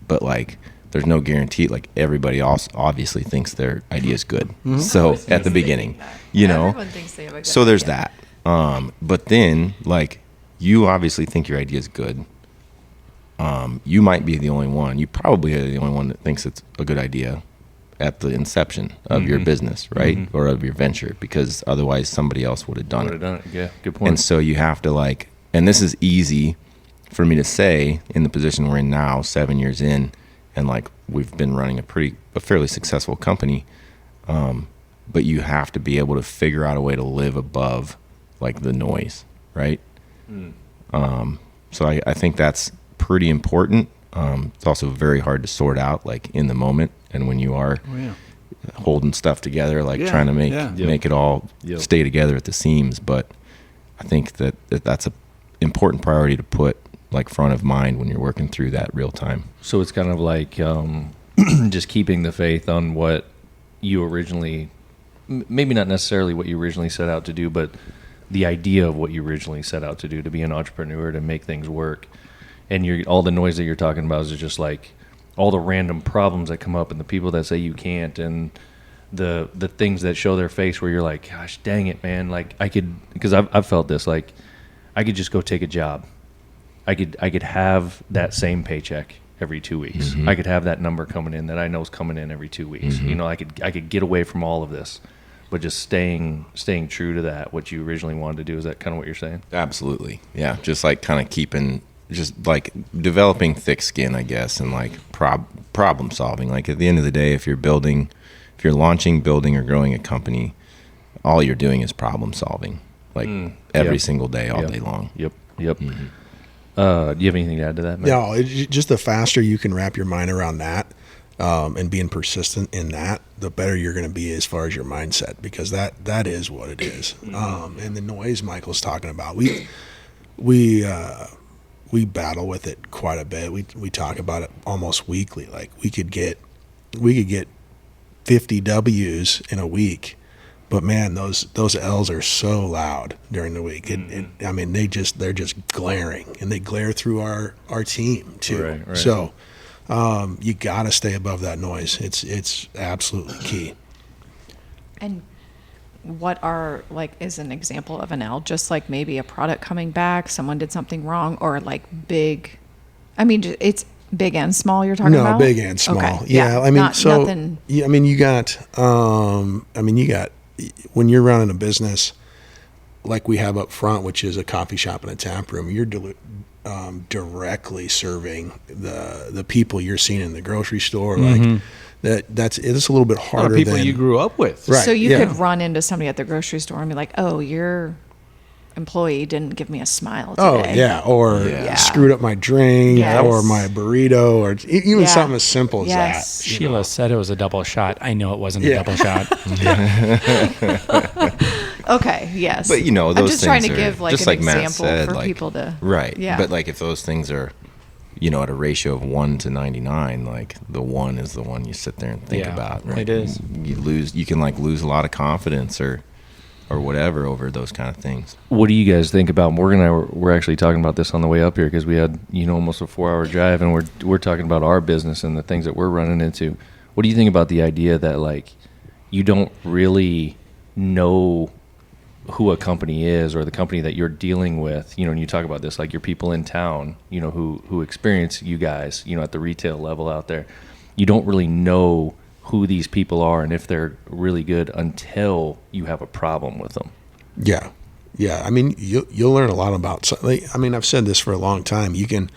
but like there's no guarantee. Like everybody else obviously thinks their idea is good. So at the beginning, Everyone thinks they have a good so there's idea. that. But then like you obviously think your idea is good. You might be the only one. You probably are the only one that thinks it's a good idea at the inception of your business, right? Or of your venture, because otherwise somebody else would have done it. Yeah, good point. And so you have to like, and this is easy for me to say in the position we're in now, 7 years in, and like we've been running a fairly successful company. But you have to be able to figure out a way to live above like the noise, right? So I think that's pretty important. It's also very hard to sort out like in the moment, and when you are holding stuff together, like trying to make it all stay together at the seams. But I think that's a important priority to put like front of mind when you're working through that real time. So it's kind of like just keeping the faith on what you originally, maybe not necessarily what you originally set out to do, but the idea of what you originally set out to do, to be an entrepreneur, to make things work. And all the noise that you're talking about is just like all the random problems that come up, and the people that say you can't, and the things that show their face where you're like, gosh, dang it, man. Like I could, because I've felt this, like I could just go take a job. I could have that same paycheck every 2 weeks. I could have that number coming in that I know is coming in every 2 weeks. I could get away from all of this, but just staying true to that, what you originally wanted to do. Is that kind of what you're saying? Absolutely. Yeah. Just like kind of just like developing thick skin, I guess, and like problem solving. Like at the end of the day, if you're launching, building, or growing a company, all you're doing is problem solving, like every single day, all day long. Yep. Do you have anything to add to that, Matt? No, just the faster you can wrap your mind around that, and being persistent in that, the better you're going to be as far as your mindset, because that is what it is. And the noise Michael's talking about, we battle with it quite a bit. We talk about it almost weekly. Like we could get 50 W's in a week, but man, those L's are so loud during the week. I mean, they're just glaring, and they glare through our team too. Right. So you got to stay above that noise. It's absolutely key. And what is an example of an L? Just like maybe a product coming back, someone did something wrong, or like big. I mean, it's big and small you're talking about? No, big and small. Okay. Yeah. I mean, nothing. Yeah, I mean, you got when you're running a business like we have up front, which is a coffee shop and a tap room, you're directly serving the people you're seeing in the grocery store. Like it's a little bit harder. People you grew up with. Right. So you could run into somebody at the grocery store and be like, "Oh, your employee didn't give me a smile today." Oh yeah, or screwed up my drink, or my burrito, or even something as simple as that. Sheila said it was a double shot. I know it wasn't a double shot. Okay, yes. But those I'm just things trying to are, give like just an like Matt example said, for like, people to Yeah. But like if those things are, at a ratio of 1 to 99, like the 1 is the one you sit there and think about. Right? It is. You can like lose a lot of confidence or whatever over those kind of things. What do you guys think about? Morgan and I were actually talking about this on the way up here, because we had almost a 4-hour drive, and we're talking about our business and the things that we're running into. What do you think about the idea that like you don't really know who a company is, or the company that you're dealing with, and you talk about this, like your people in town, who experience you guys, at the retail level out there, you don't really know who these people are and if they're really good until you have a problem with them. Yeah. I mean, you'll learn a lot about something. I mean, I've said this for a long time. You can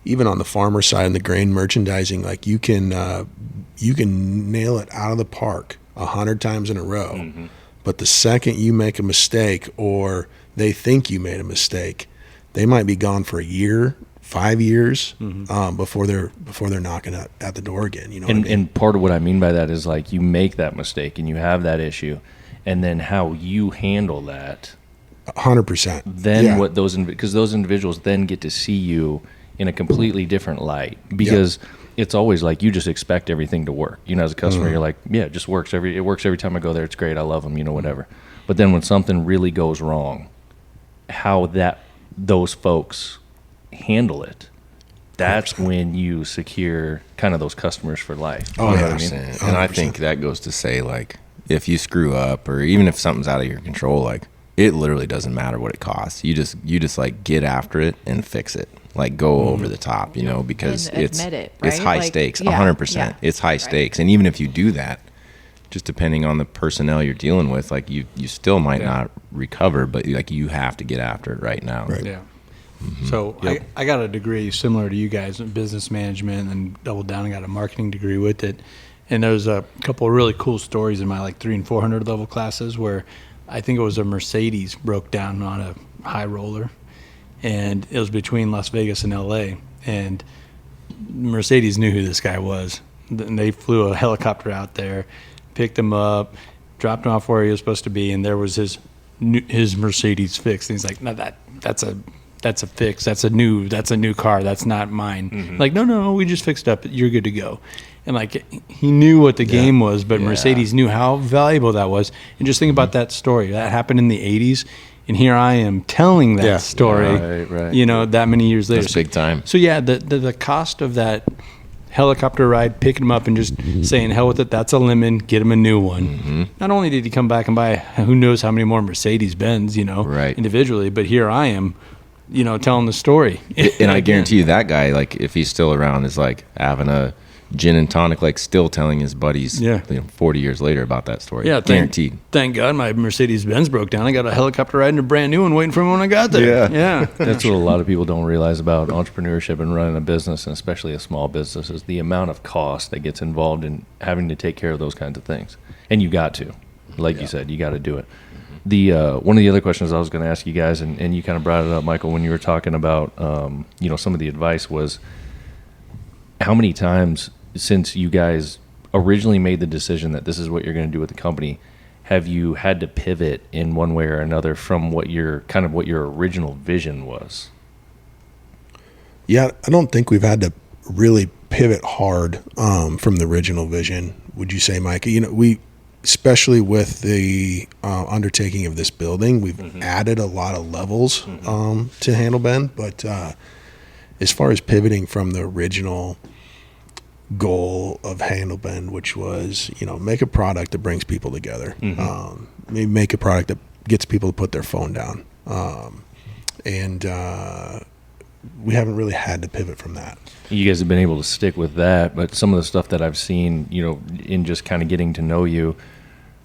even on the farmer side and the grain merchandising, like you can nail it out of the park 100 times in a row. But the second you make a mistake or they think you made a mistake, they might be gone for a year, 5 years, before they're knocking at the door again. You know, and part of what I mean by that is like you make that mistake and you have that issue, and then how you handle that. 100%. Then what because those individuals then get to see you in a completely different light, because it's always like you just expect everything to work. You know, as a customer, you're like, yeah, it just works. It works every time I go there. It's great. I love them. You know, whatever. But then when something really goes wrong, how those folks handle it, that's when you secure kind of those customers for life. Oh, You know yeah. what I mean? And I think that goes to say, like, if you screw up or even if something's out of your control, like, it literally doesn't matter what it costs. You just like get after it and fix it. Like go over the top, you know, because And it's admit it, it's right? high Like, stakes, yeah, 100%. yeah. It's high stakes. And even if you do that, just depending on the personnel you're dealing with, like you still might not recover, but like you have to get after it right now. Right. Yeah. So I got a degree similar to you guys in business management and doubled down and got a marketing degree with it. And there's a couple of really cool stories in my like 300 and 400 level classes where I think it was a Mercedes broke down on a high roller, and it was between Las Vegas and LA, and Mercedes knew who this guy was. And they flew a helicopter out there, picked him up, dropped him off where he was supposed to be, and there was his Mercedes fixed. And he's like, no, that's a fix. That's a new car. That's not mine. Like, no, we just fixed it up. You're good to go. And like he knew what the game was, but Mercedes knew how valuable that was. And just think about that story. That happened in the 80s. And here I am telling that story, Right. you know, that many years later. That's big time. So yeah, the cost of that helicopter ride, picking him up and just saying, hell with it, that's a lemon, get him a new one. Not only did he come back and buy who knows how many more Mercedes-Benz, you know, individually, but here I am, you know, telling the story. And I guarantee you that guy, like if he's still around, is like having a gin and tonic, like still telling his buddies 40 years later about that story. Yeah, guaranteed. Thank God my Mercedes-Benz broke down. I got a helicopter ride and a brand new one waiting for me when I got there. Yeah. That's what a lot of people don't realize about entrepreneurship and running a business, and especially a small business, is the amount of cost that gets involved in having to take care of those kinds of things. And you got to, like you said, you got to do it. The one of the other questions I was going to ask you guys, and you kind of brought it up, Michael, when you were talking about you know, some of the advice, was how many times since you guys originally made the decision that this is what you're going to do with the company, have you had to pivot in one way or another from what your original vision was? Yeah, I don't think we've had to really pivot hard from the original vision. Would you say, Mike? You know, we, especially with the undertaking of this building, we've added a lot of levels to Handlebend. But as far as pivoting from the original goal of Handlebend, which was, you know, make a product that brings people together, maybe make a product that gets people to put their phone down, and we haven't really had to pivot from that. You guys have been able to stick with that, but some of the stuff that I've seen, you know, in just kind of getting to know you,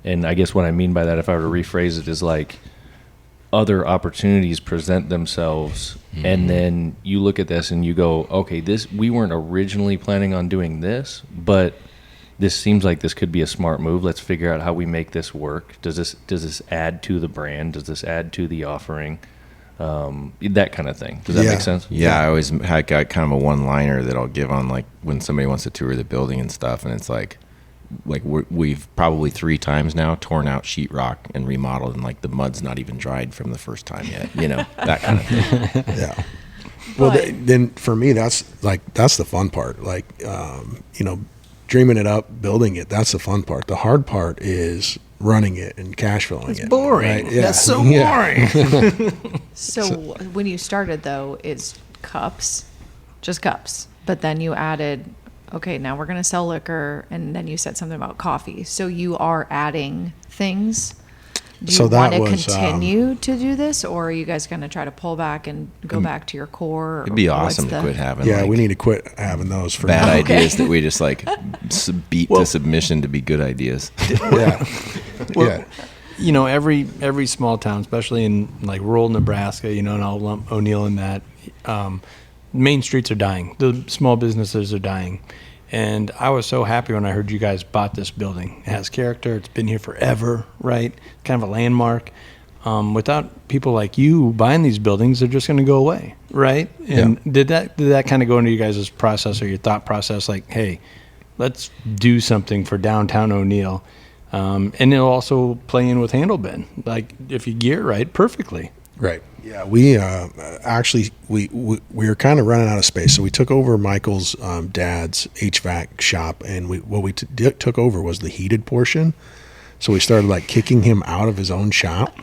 and I guess what I mean by that, if I were to rephrase it, is like other opportunities present themselves, and then you look at this and you go, okay, we weren't originally planning on doing this, but this seems like this could be a smart move. Let's figure out how we make this work. Does this add to the brand? Does this add to the offering? That kind of thing. Does that make sense? Yeah, I always got kind of a one-liner that I'll give on like when somebody wants to tour the building and stuff, and it's like we've probably 3 times now torn out sheetrock and remodeled, and like the mud's not even dried from the first time yet. You know, that kind of thing. Yeah. Well, then for me, that's the fun part. Like, you know, dreaming it up, building it. That's the fun part. The hard part is running it and cash flowing it. It's boring. Right? Yeah. That's so boring. So when you started, though, it's cups, just cups. But then you added, okay, now we're going to sell liquor. And then you said something about coffee. So you are adding things. Do you want to continue to do this? Or are you guys going to try to pull back and go back to your core? It'd be awesome to quit having we need to quit having those for bad now. ideas that we just like beat to submission to be good ideas. Well, you know, every small town, especially in like rural Nebraska, you know, and I'll lump O'Neill in that, Main streets are dying. The small businesses are dying. And I was so happy when I heard you guys bought this building. It has character. It's been here forever, right? Kind of a landmark. Without people like you buying these buildings, they're just going to go away, right? And did that kind of go into you guys' process or your thought process, like, hey, let's do something for downtown O'Neill, and it'll also play in with Handlebend, like if you gear it right, perfectly. Right. Yeah. We actually we were kind of running out of space, so we took over Michael's dad's HVAC shop, and what we took over was the heated portion. So we started like kicking him out of his own shop.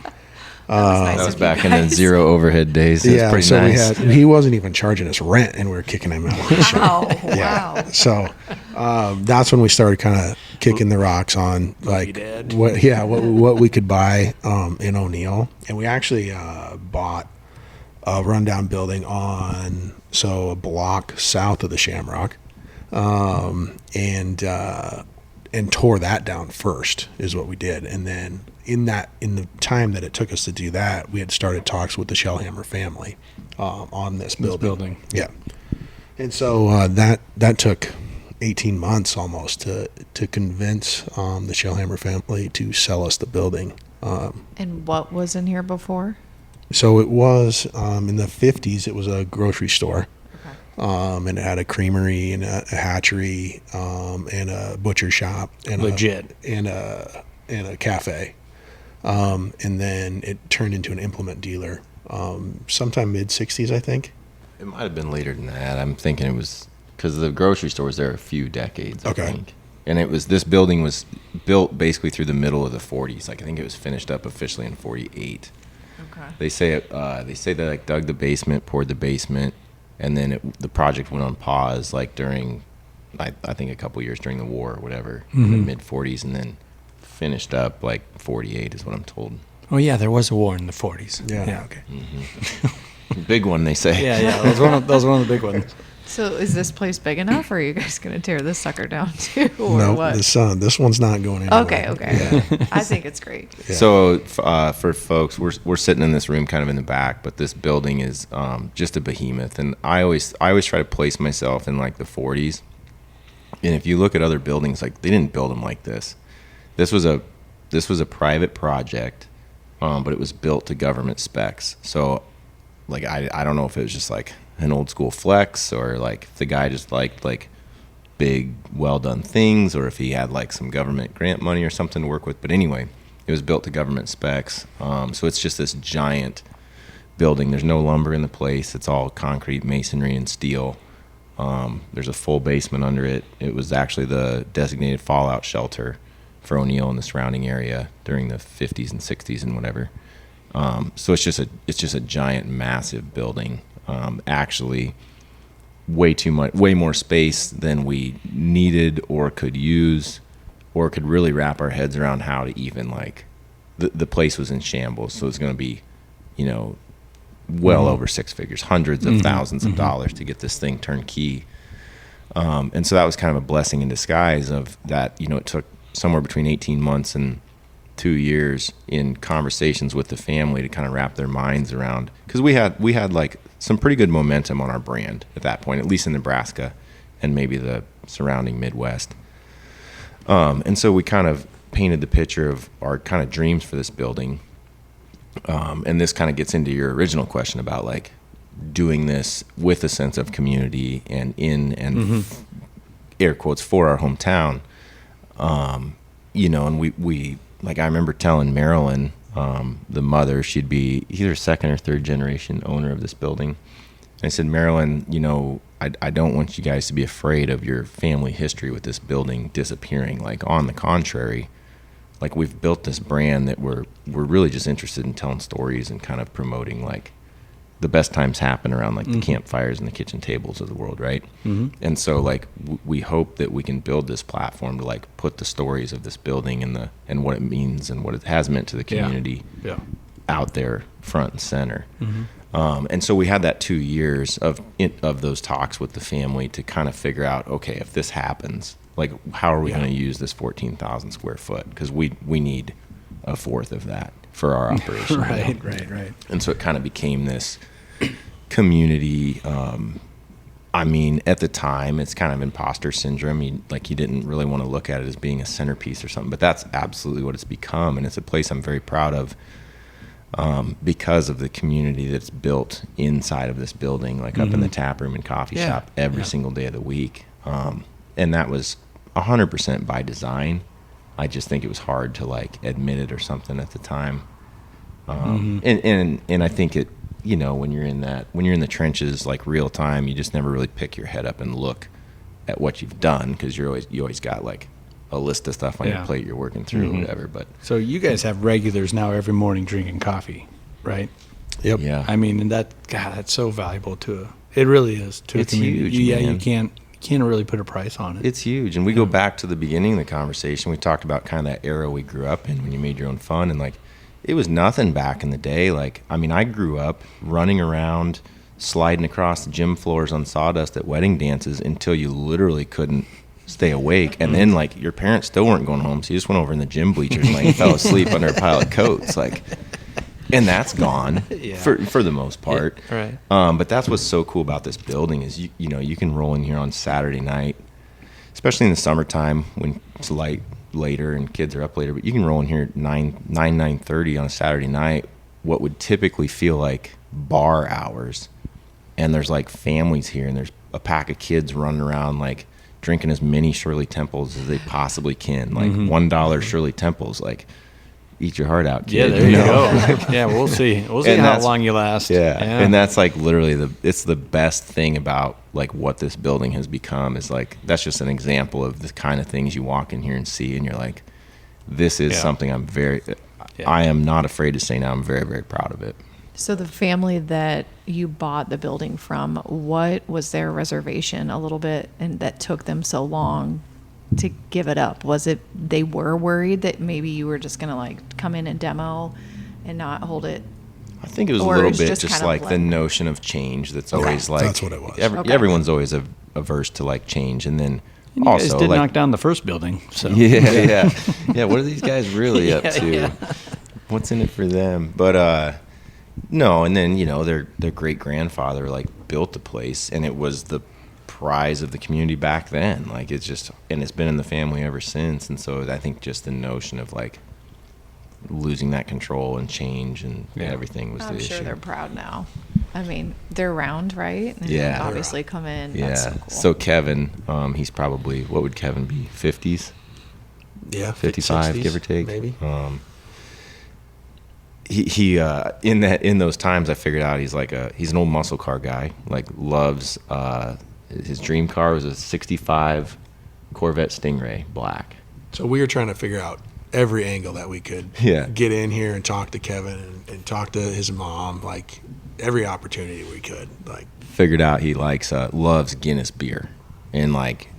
That was back in the zero overhead days. It was pretty so nice. he wasn't even charging us rent, and we were kicking him out of his shop. Wow. So that's when we started kind of kicking the rocks on like what we could buy in O'Neill, and we actually bought a rundown building on a block south of the Shamrock, and tore that down first is what we did, and then in the time that it took us to do that, we had started talks with the Shellhammer family on this building. Yeah, and so that took 18 months almost to convince the Shellhammer family to sell us the building. And what was in here before? So it was in the 50s. It was a grocery store. And it had a creamery and a hatchery and a butcher shop and a cafe. And then it turned into an implement dealer sometime mid-60s, I think. It might have been later than that. I'm thinking it was because the grocery store was there a few decades, I think. And this building was built basically through the middle of the 40s. Like I think it was finished up officially in 48. Okay. They say they like dug the basement, poured the basement, and then the project went on pause like during, I think a couple years during the war or whatever, in the mid 40s, and then finished up like 48 is what I'm told. Oh yeah, there was a war in the 40s. Yeah. Okay. Big one, they say. Yeah. That was one of the big ones. So is this place big enough, or are you guys going to tear this sucker down too, or No, what? this one's not going anywhere. Okay. I think it's great. Yeah. So for folks, we're sitting in this room kind of in the back, but this building is just a behemoth. And I always try to place myself in like the 40s. And if you look at other buildings, like they didn't build them like this. This was a private project, but it was built to government specs. So like I don't know if it was just like an old school flex, or like if the guy just liked like big well done things, or if he had like some government grant money or something to work with. But anyway, it was built to government specs. So it's just this giant building. There's no lumber in the place. It's all concrete, masonry, and steel. There's a full basement under it. It was actually the designated fallout shelter for O'Neill and the surrounding area during the 50s and 60s and whatever. So it's just a giant, massive building. Actually, way more space than we needed or could use, or could really wrap our heads around how to even like. The place was in shambles, so it's going to be, well over six figures, hundreds of thousands of dollars to get this thing turnkey. And so that was kind of a blessing in disguise of that. It took somewhere between 18 months and 2 years in conversations with the family to kind of wrap their minds around, because we had like some pretty good momentum on our brand at that point, at least in Nebraska and maybe the surrounding Midwest. And so we kind of painted the picture of our kind of dreams for this building. And this kind of gets into your original question about like doing this with a sense of community and air quotes for our hometown. And we like, I remember telling Marilyn, the mother, she'd be either second or third generation owner of this building. And I said, Marilyn, I don't want you guys to be afraid of your family history with this building disappearing. Like, on the contrary, like, we've built this brand that we're really just interested in telling stories and kind of promoting like the best times happen around like the campfires and the kitchen tables of the world, right? And so like we hope that we can build this platform to like put the stories of this building and what it means and what it has meant to the community out there front and center. And so we had that 2 years of those talks with the family to kind of figure out, okay, if this happens, like how are we going to use this 14,000 square foot? Because we need a fourth of that for our operation. Right. And so it kind of became this community I mean, at the time, it's kind of imposter syndrome. You didn't really want to look at it as being a centerpiece or something, but that's absolutely what it's become. And it's a place I'm very proud of because of the community that's built inside of this building, like up in the tap room and coffee shop every single day of the week. And that was 100% by design. I just think it was hard to like admit it or something at the time. And I think it, you know, when you're in the trenches, like real time, you just never really pick your head up and look at what you've done, because you always got like a list of stuff on your plate you're working through or whatever. But so you guys have regulars now every morning drinking coffee, right? Yep. yeah, I mean, and that's so valuable it really is to It's a community. huge, You man. can't really put a price on it. it's huge. And we go back to the beginning of the conversation. We talked about kind of that era we grew up in when you made your own fun, and like it was nothing back in the day. Like, I mean, I grew up running around, sliding across the gym floors on sawdust at wedding dances until you literally couldn't stay awake. And then like your parents still weren't going home, so you just went over in the gym bleachers and like fell asleep under a pile of coats. Like, and that's gone for the most part. Right. But that's what's so cool about this building is you know, you can roll in here on Saturday night, especially in the summertime when it's light later and kids are up later, but you can roll in here at 9:30 on a Saturday night, what would typically feel like bar hours, and there's like families here, and there's a pack of kids running around like drinking as many Shirley Temples as they possibly can, like $1 Shirley Temples, like eat your heart out, kid. Yeah, there you know? go. Yeah, we'll see. We'll see And how that's- long you last. Yeah. And that's like literally it's the best thing about like what this building has become is like, that's just an example of the kind of things you walk in here and see, and you're like, this is something I am not afraid to say now, I'm very, very proud of it. So the family that you bought the building from, what was their reservation a little bit, and that took them so long to give it up? Was it they were worried that maybe you were just going to like come in and demo and not hold it? I think it was a Or little it's bit just just kind of like the like- notion of change that's always like, That's what it was. Okay. Everyone's always averse to like change. And then And you also guys did like, knock down the first building. So yeah. What are these guys really up to? What's in it for them? But no, and then you know their great grandfather like built the place, and it was the prize of the community back then. Like it's just, and it's been in the family ever since. And so I think just the notion of like losing that control and change and everything was I'm the sure issue. they're proud now. I mean, they're around, right? And Yeah. obviously come in. Yeah. That's so cool. So Kevin, he's probably, what would Kevin be? 50s? Yeah, 55, 60s, give or take. maybe. He in those times I figured out he's an old muscle car guy, like loves his dream car was a 65 Corvette Stingray black. So we were trying to figure out every angle that we could get in here and talk to Kevin and talk to his mom, like every opportunity we could. Like Figured out he loves Guinness beer, and like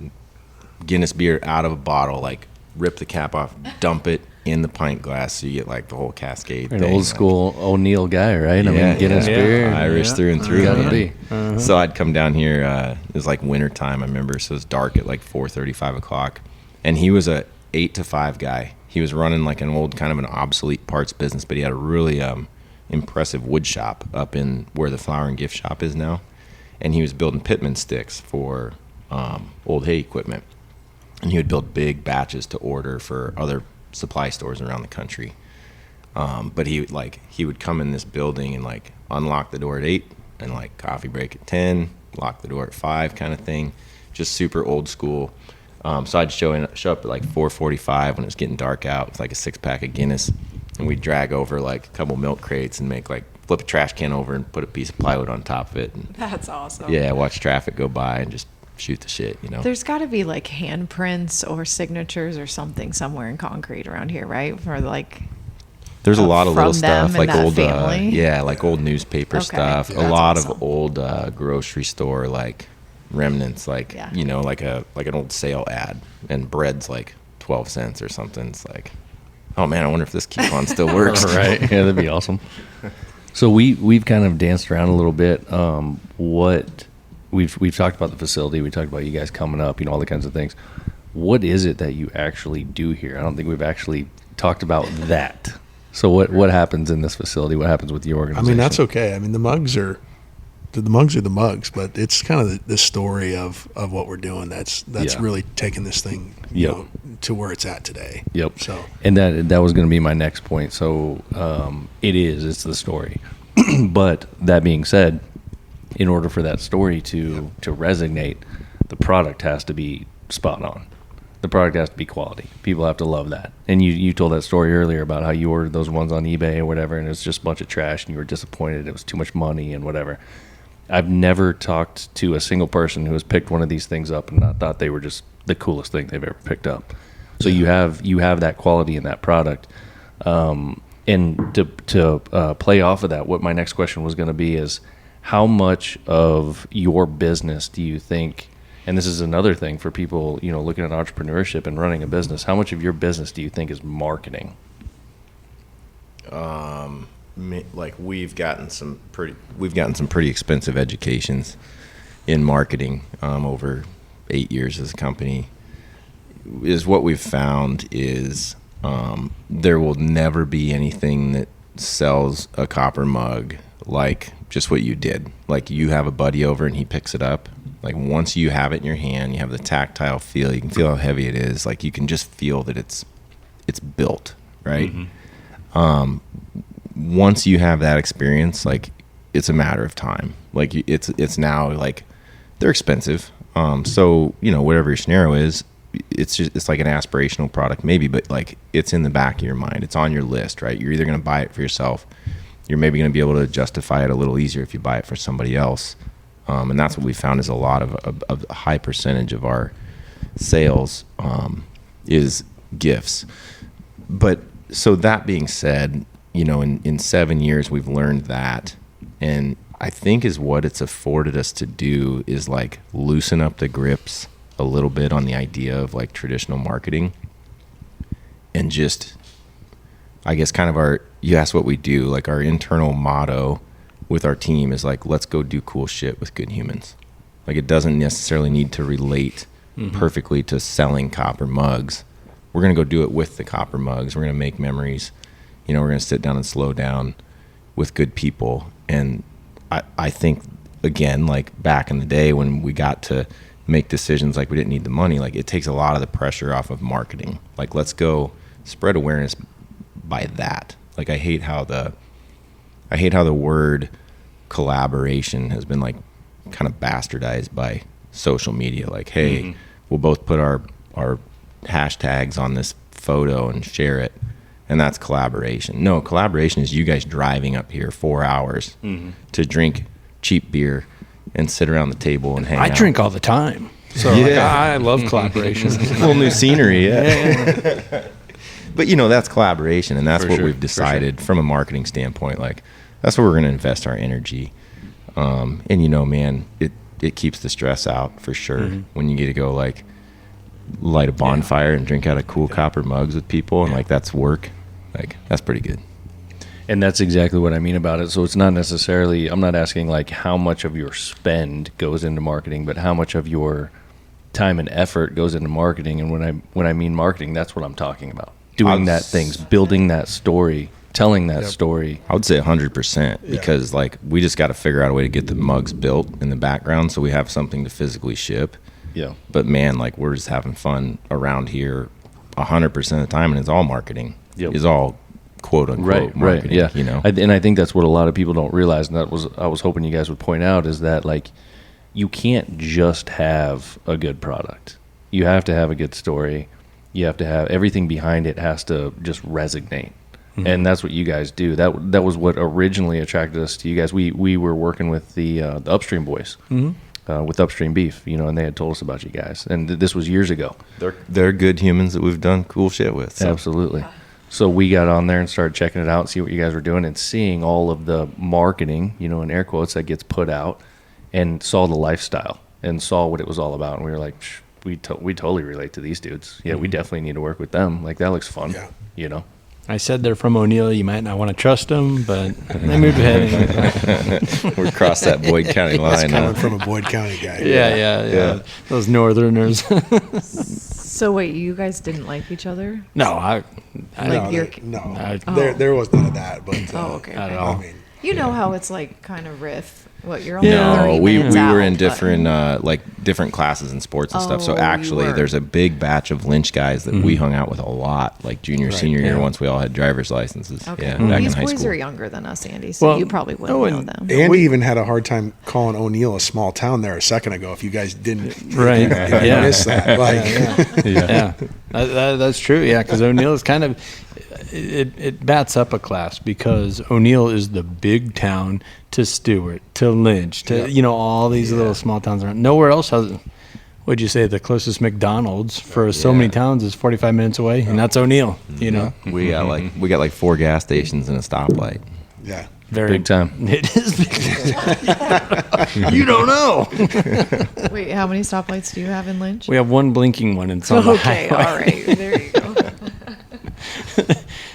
Guinness beer out of a bottle, like rip the cap off, dump it in the pint glass so you get like the whole cascade An thing. old school O'Neill guy, right? I Yeah, mean, Guinness yeah. beer. Irish through and through. Gotta man. be. So I'd come down here. It was like winter time, I remember. So it was dark at like 4:30, 5 o'clock, and he was a 8 to 5 guy. He was running like an old kind of an obsolete parts business, but he had a really impressive wood shop up in where the flower and gift shop is now, and he was building pitman sticks for old hay equipment, and he would build big batches to order for other supply stores around the country. But he would come in this building and like unlock the door at 8 and like coffee break at 10, lock the door at 5 kind of thing, just super old school. So I'd show up at like 4:45 when it was getting dark out with like a 6-pack of Guinness, and we'd drag over like a couple milk crates and make like flip a trash can over and put a piece of plywood on top of it, and That's awesome. watch traffic go by and just shoot the shit, you know. There's got to be like handprints or signatures or something somewhere in concrete around here, right? For like, There's a lot of from little them stuff and like that old family? like old newspaper Okay. stuff, a That's lot awesome. of old grocery store like remnants, like Yeah. you know, like an old sale ad, and bread's like 12 cents or something. It's like, oh man, I wonder if this coupon still works. Right. Yeah, that'd be awesome. So we've kind of danced around a little bit. What we've talked about the facility. We talked about you guys coming up, you know, all the kinds of things. What is it that you actually do here? I don't think we've actually talked about that. So what happens in this facility? What happens with your I organization? mean, that's okay. I mean, the mugs are the mugs are the mugs, but it's kind of the story of what we're doing that's Yeah. really taking this thing, you Yep. know, to where it's at today. Yep. So And that was going to be my next point. So it's the story. But that being said, in order for that story to resonate, the product has to be spot on. The product has to be quality. People have to love that. And you told that story earlier about how you ordered those ones on eBay or whatever, and it's just a bunch of trash, and you were disappointed. It was too much money and whatever. I've never talked to a single person who has picked one of these things up and not thought they were just the coolest thing they've ever picked up. So you have that quality in that product. And to play off of that, what my next question was going to be is, how much of your business do you think, and this is another thing for people, you know, looking at entrepreneurship and running a business, how much of your business do you think is marketing? Like we've gotten some pretty expensive educations in marketing over 8 years as a company. Is what we've found is there will never be anything that sells a copper mug like just what you did. Like you have a buddy over and he picks it up. Like once you have it in your hand, you have the tactile feel. You can feel how heavy it is. Like you can just feel that it's built, right? Mm-hmm. Once you have that experience, like it's a matter of time. Like it's now like they're expensive. So you know whatever your scenario is, it's like an aspirational product maybe, but like it's in the back of your mind. It's on your list, right? You're either going to buy it for yourself. You're maybe going to be able to justify it a little easier if you buy it for somebody else. And that's what we found is a lot of a high percentage of our sales is gifts. But so that being said, you know, in 7 years we've learned that, and I think is what it's afforded us to do is like loosen up the grips a little bit on the idea of like traditional marketing, and just, I guess kind of you asked what we do, like our internal motto with our team is like, let's go do cool shit with good humans. Like it doesn't necessarily need to relate perfectly to selling copper mugs. We're going to go do it with the copper mugs. We're going to make memories. You know, we're going to sit down and slow down with good people. And I think, again, like back in the day when we got to make decisions like we didn't need the money, like it takes a lot of the pressure off of marketing. Like let's go spread awareness by that. Like I hate how the word collaboration has been like kind of bastardized by social media. Like, hey, we'll both put our hashtags on this photo and share it, and that's collaboration. No, collaboration is you guys driving up here 4 hours to drink cheap beer and sit around the table and hang out. I drink all the time. So Yeah. like, I love collaboration. A little new scenery, yeah. But, you know, that's collaboration, and that's For what sure, we've decided from a marketing standpoint. Like, that's where we're going to invest our energy. And, you know, man, it keeps the stress out for sure when you get to go, like, light a bonfire and drink out of cool copper mugs with people, and, like, that's work. Like, that's pretty good. And that's exactly what I mean about it. So it's not necessarily, I'm not asking like how much of your spend goes into marketing, but how much of your time and effort goes into marketing. And when I mean marketing, that's what I'm talking about. Doing that things, building that story, telling that story. I would say 100% because, like, we just got to figure out a way to get the mugs built in the background so we have something to physically ship. Yeah. But, man, like, we're just having fun around here 100% of the time, and it's all marketing. Yep. It's all quote-unquote marketing, yeah. you know? And I think that's what a lot of people don't realize, and I was hoping you guys would point out, is that, like, you can't just have a good product. You have to have a good story. You have to have everything behind it has to just resonate. And that's what you guys do. That was what originally attracted us to you guys. We were working with the Upstream boys, with Upstream Beef, you know, and they had told us about you guys. And this was years ago. They're good humans that we've done cool shit with. So. Absolutely. So we got on there and started checking it out, see what you guys were doing, and seeing all of the marketing, you know, in air quotes, that gets put out, and saw the lifestyle and saw what it was all about. And we were like, we totally relate to these dudes. Yeah, we definitely need to work with them. Like, that looks fun, you know? I said they're from O'Neill. You might not want to trust them, but they moved ahead. We're across that Boyd County line now. Coming from a Boyd County guy. Yeah. Those Northerners. So wait, you guys didn't like each other? No, I Like No, you're- no. Oh. There was none of that. But Oh, okay. not at okay. all. I mean, You know how it's like kind of riff. What you're only Yeah. 30 No, we minutes were out, in but- different classes and sports and stuff. So Oh, actually, you were. there's a big batch of Lynch guys that we hung out with a lot, like junior, senior year, yeah. once we all had driver's licenses. Okay. Yeah, back These in high boys school. are younger than us, Andy, so Well, you probably wouldn't no, know and- them. Andy even had a hard time calling O'Neill a small town there a second ago. If you guys didn't, Right. if you Yeah. missed that, like, Yeah, that's true. Yeah, because O'Neill is kind of it bats up a class because O'Neill is the big town to Stewart to Lynch to all these little small towns around. Nowhere else has. Would you say the closest McDonald's for so many towns is 45 minutes away, and that's O'Neill. You know, We got like 4 gas stations and a stoplight. yeah. very Big time. It is big. You don't know. Wait, how many stoplights do you have in Lynch? We have one blinking one, and it's on the Okay, all highway. right. There you go.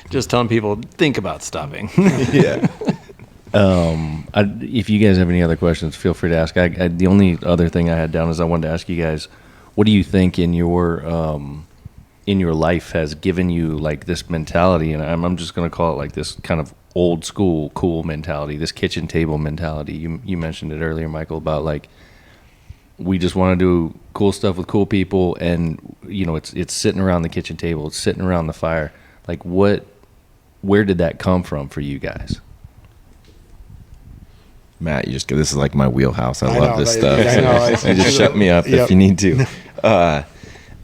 Just telling people think about stopping. Yeah. If you guys have any other questions, feel free to ask. The only other thing I had down is I wanted to ask you guys, what do you think in your life has given you like this mentality? And I'm just going to call it like this kind of old school cool mentality, this kitchen table mentality. You mentioned it earlier, Michael, about like we just want to do cool stuff with cool people, and it's sitting around the kitchen table, it's sitting around the fire. Like where did that come from for you guys? Matt, this is like my wheelhouse. I I love know, this like, stuff. I know, You just shut me up Yep. if you need to.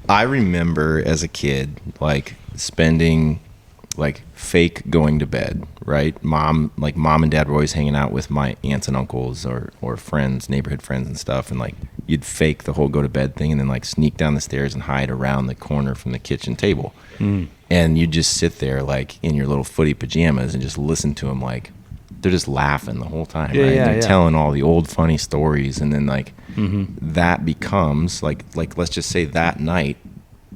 I remember as a kid, like spending like fake going to bed, right? Mom and dad were always hanging out with my aunts and uncles or friends, neighborhood friends and stuff. And like you'd fake the whole go to bed thing and then like sneak down the stairs and hide around the corner from the kitchen table. And you'd just sit there like in your little footy pajamas and just listen to them like they're just laughing the whole time, Yeah, right? yeah, They're yeah. telling all the old funny stories, and then like that becomes like let's just say that night,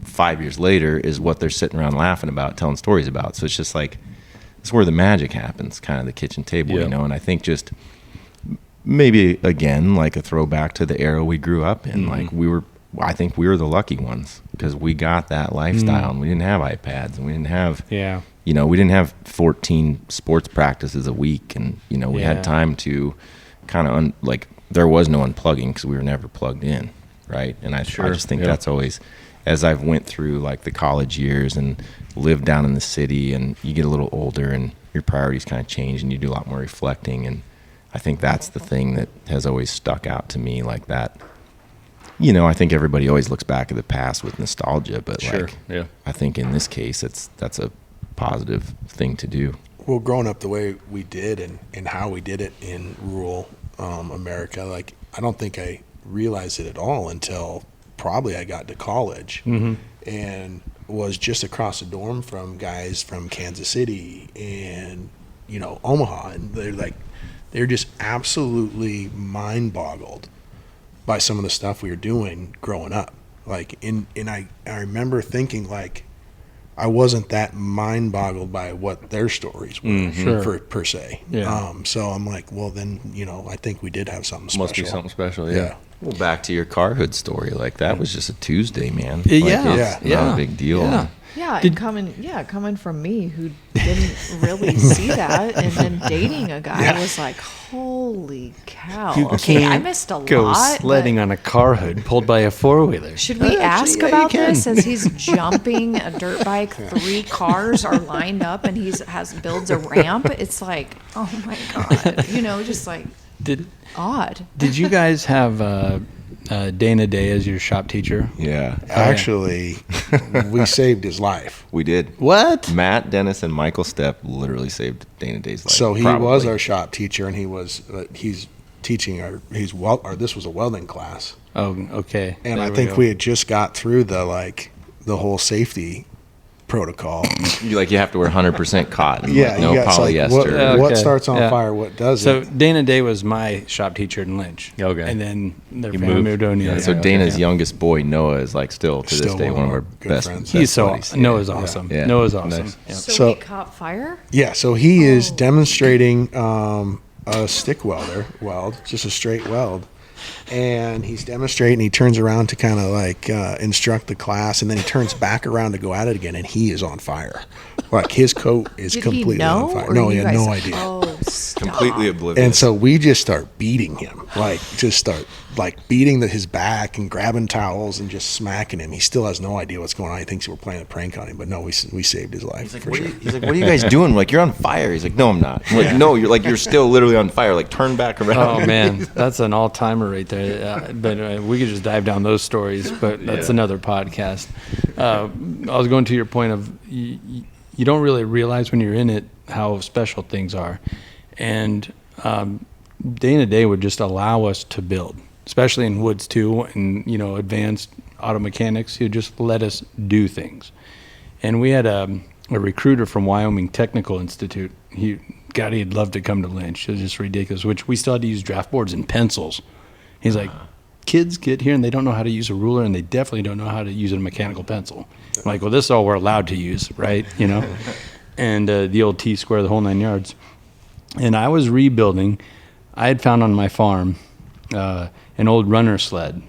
5 years later, is what they're sitting around laughing about, telling stories about. So it's just like it's where the magic happens, kind of the kitchen table, Yeah. And I think just maybe again like a throwback to the era we grew up in, like I think we were the lucky ones because we got that lifestyle, and we didn't have iPads, and we didn't have Yeah. we didn't have 14 sports practices a week, and we Yeah. had time to kind of there was no unplugging because we were never plugged in, right? And I just think that's always, as I've went through like the college years and lived down in the city, and you get a little older and your priorities kind of change and you do a lot more reflecting, and I think that's the thing that has always stuck out to me, like that. I think everybody always looks back at the past with nostalgia, but Yeah. I think in this case that's a positive thing to do. Well, growing up the way we did and how we did it in rural America, like I don't think I realized it at all until probably I got to college and was just across the dorm from guys from Kansas City and Omaha, and they're just absolutely mind boggled by some of the stuff we were doing growing up. Like I remember thinking like I wasn't that mind boggled by what their stories were Sure. per se. Yeah. So I'm like, well then, I think we did have something special. Must be something special, Yeah. Well, back to your carhood story, like that was just a Tuesday, man. Yeah, Like, yeah, it's not a big deal. Yeah. Yeah, and coming from me who didn't really see that, and then dating a guy was like, holy cow. Okay, I missed a Go lot. sledding but on a car hood pulled by a four-wheeler. should we ask yeah, you about can. this as he's jumping a dirt bike? 3 cars are lined up, and builds a ramp. It's like, oh my god, just like Did odd. you guys have Dana Day as your shop teacher? Yeah, Actually, we saved his life. we did. What? Matt Dennis and Michael Stepp literally saved Dana Day's life. So he probably. was our shop teacher, and he's teaching this was a welding class. Oh, okay. And There I think go. we had just got through the whole safety protocol. You have to wear 100% cotton, Yeah, like no you got- so, like, polyester. what Okay, starts on yeah. fire, what So doesn't. Dana Day was my shop teacher in Lynch. Okay. And then their You family moved? moved to O'Neill. Yeah, so Yeah. Dana's youngest boy Noah is like still to this Still day one of our good best friends. He's so buddies. Noah's awesome. Yeah. Noah's awesome. Nice. Yeah. So, So- we caught fire? Yeah, so he is demonstrating a stick weld, just a straight weld. And he's demonstrating, he turns around to kind of instruct the class, and then he turns back around to go at it again, and he is on fire. Like his coat is Did completely he know? on fire. Or No, he you had no guys- idea. Oh, Completely oblivious. And so we just start beating him, beating his back and grabbing towels and just smacking him. He still has no idea what's going on. He thinks we're playing a prank on him, but no, we saved his life. He's like, for sure. he's like, what are you guys doing? Like, you're on fire. He's like, no, I'm not. I'm like, no, you're still literally on fire. Like, turn back around. Oh man, that's an all-timer right there. But we could just dive down those stories, but that's another podcast. I was going to your point of you don't really realize when you're in it how special things are, and Dana Day would just allow us to build, especially in woods too, and advanced auto mechanics. He would just let us do things, and we had a recruiter from Wyoming Technical Institute. He'd love to come to Lynch. It was just ridiculous, which we still had to use draft boards and pencils. He's like, kids get here and they don't know how to use a ruler, and they definitely don't know how to use a mechanical pencil. I'm like, well, this is all we're allowed to use, right? And the old T-square, the whole 9 yards. And I was rebuilding. I had found on my farm an old runner sled,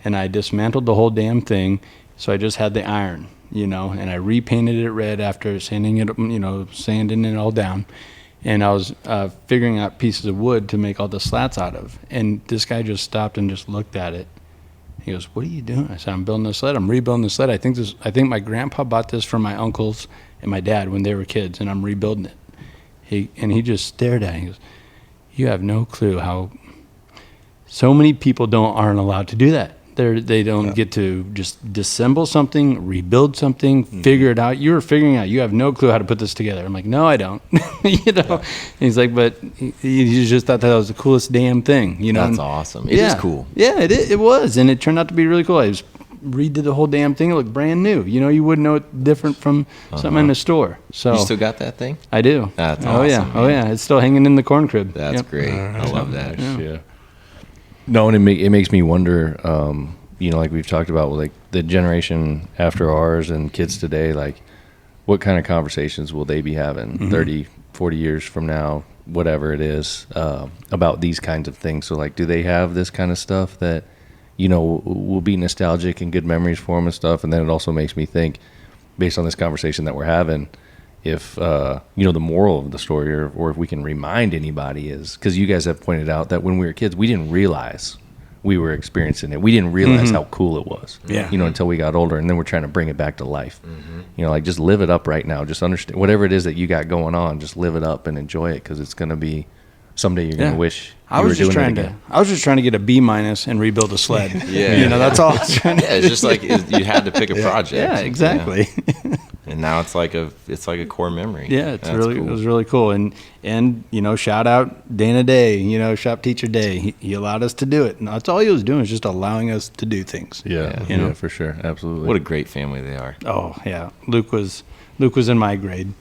and I dismantled the whole damn thing. So I just had the iron, and I repainted it red after sanding it all down. And I was figuring out pieces of wood to make all the slats out of. And this guy just stopped and just looked at it. He goes, "What are you doing?" I said, "I'm building a sled. I'm rebuilding the sled. I think my grandpa bought this from my uncles and my dad when they were kids, and I'm rebuilding it." He just stared at it. He goes, "You have no clue how so many people aren't allowed to do that. They don't get to just disassemble something, rebuild something, figure it out. You're figuring out. You have no clue how to put this together." I'm like, "No, I don't." And he's like, "But he just thought that was the coolest damn thing." That's awesome. It is cool. Yeah, it was, and it turned out to be really cool. I just redid the whole damn thing. It looked brand new. You wouldn't know it different from something in the store. So You still got that thing? I do. That's oh awesome. Yeah. Man. Oh yeah, it's still hanging in the corn crib. That's great. I love that. Yeah. No, and it makes me wonder, like we've talked about, like the generation after ours and kids today, like what kind of conversations will they be having 30, 40 years from now, whatever it is, about these kinds of things? So like, do they have this kind of stuff that, will be nostalgic and good memories for them and stuff? And then it also makes me think, based on this conversation that we're having, if, the moral of the story or if we can remind anybody is, because you guys have pointed out that when we were kids, we didn't realize we were experiencing it. We didn't realize how cool it was, until we got older, and then we're trying to bring it back to life. Like just live it up right now. Just understand whatever it is that you got going on, just live it up and enjoy it, because it's going to be someday you're going to wish I was just trying to get a B- and rebuild a sled. That's all I was trying to do. It's just like you had to pick a project. Yeah, exactly. Yeah. And now it's like a core memory. Yeah, That's cool. It was really cool. And shout out Dana Day, shop teacher Day. He allowed us to do it. And that's all he was doing, is just allowing us to do things. Yeah, for sure. Absolutely. What a great family they are. Oh yeah. Luke was in my grade,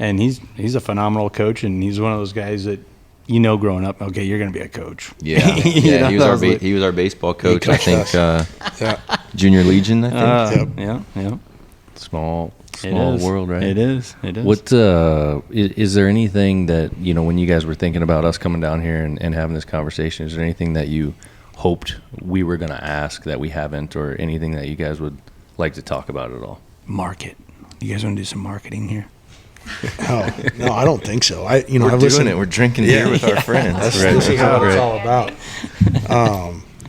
and he's a phenomenal coach, and he's one of those guys that growing up, okay, you're going to be a coach. Yeah, he was our baseball coach. I think Junior Legion. I think. Yeah. Small world, right? It is. What is there anything that when you guys were thinking about us coming down here and having this conversation? Is there anything that you hoped we were going to ask that we haven't, or anything that you guys would like to talk about at all? Market. You guys want to do some marketing here? Oh, no, I don't think so. I've doing listened. it. We're drinking beer with our friends. This is what it's all about.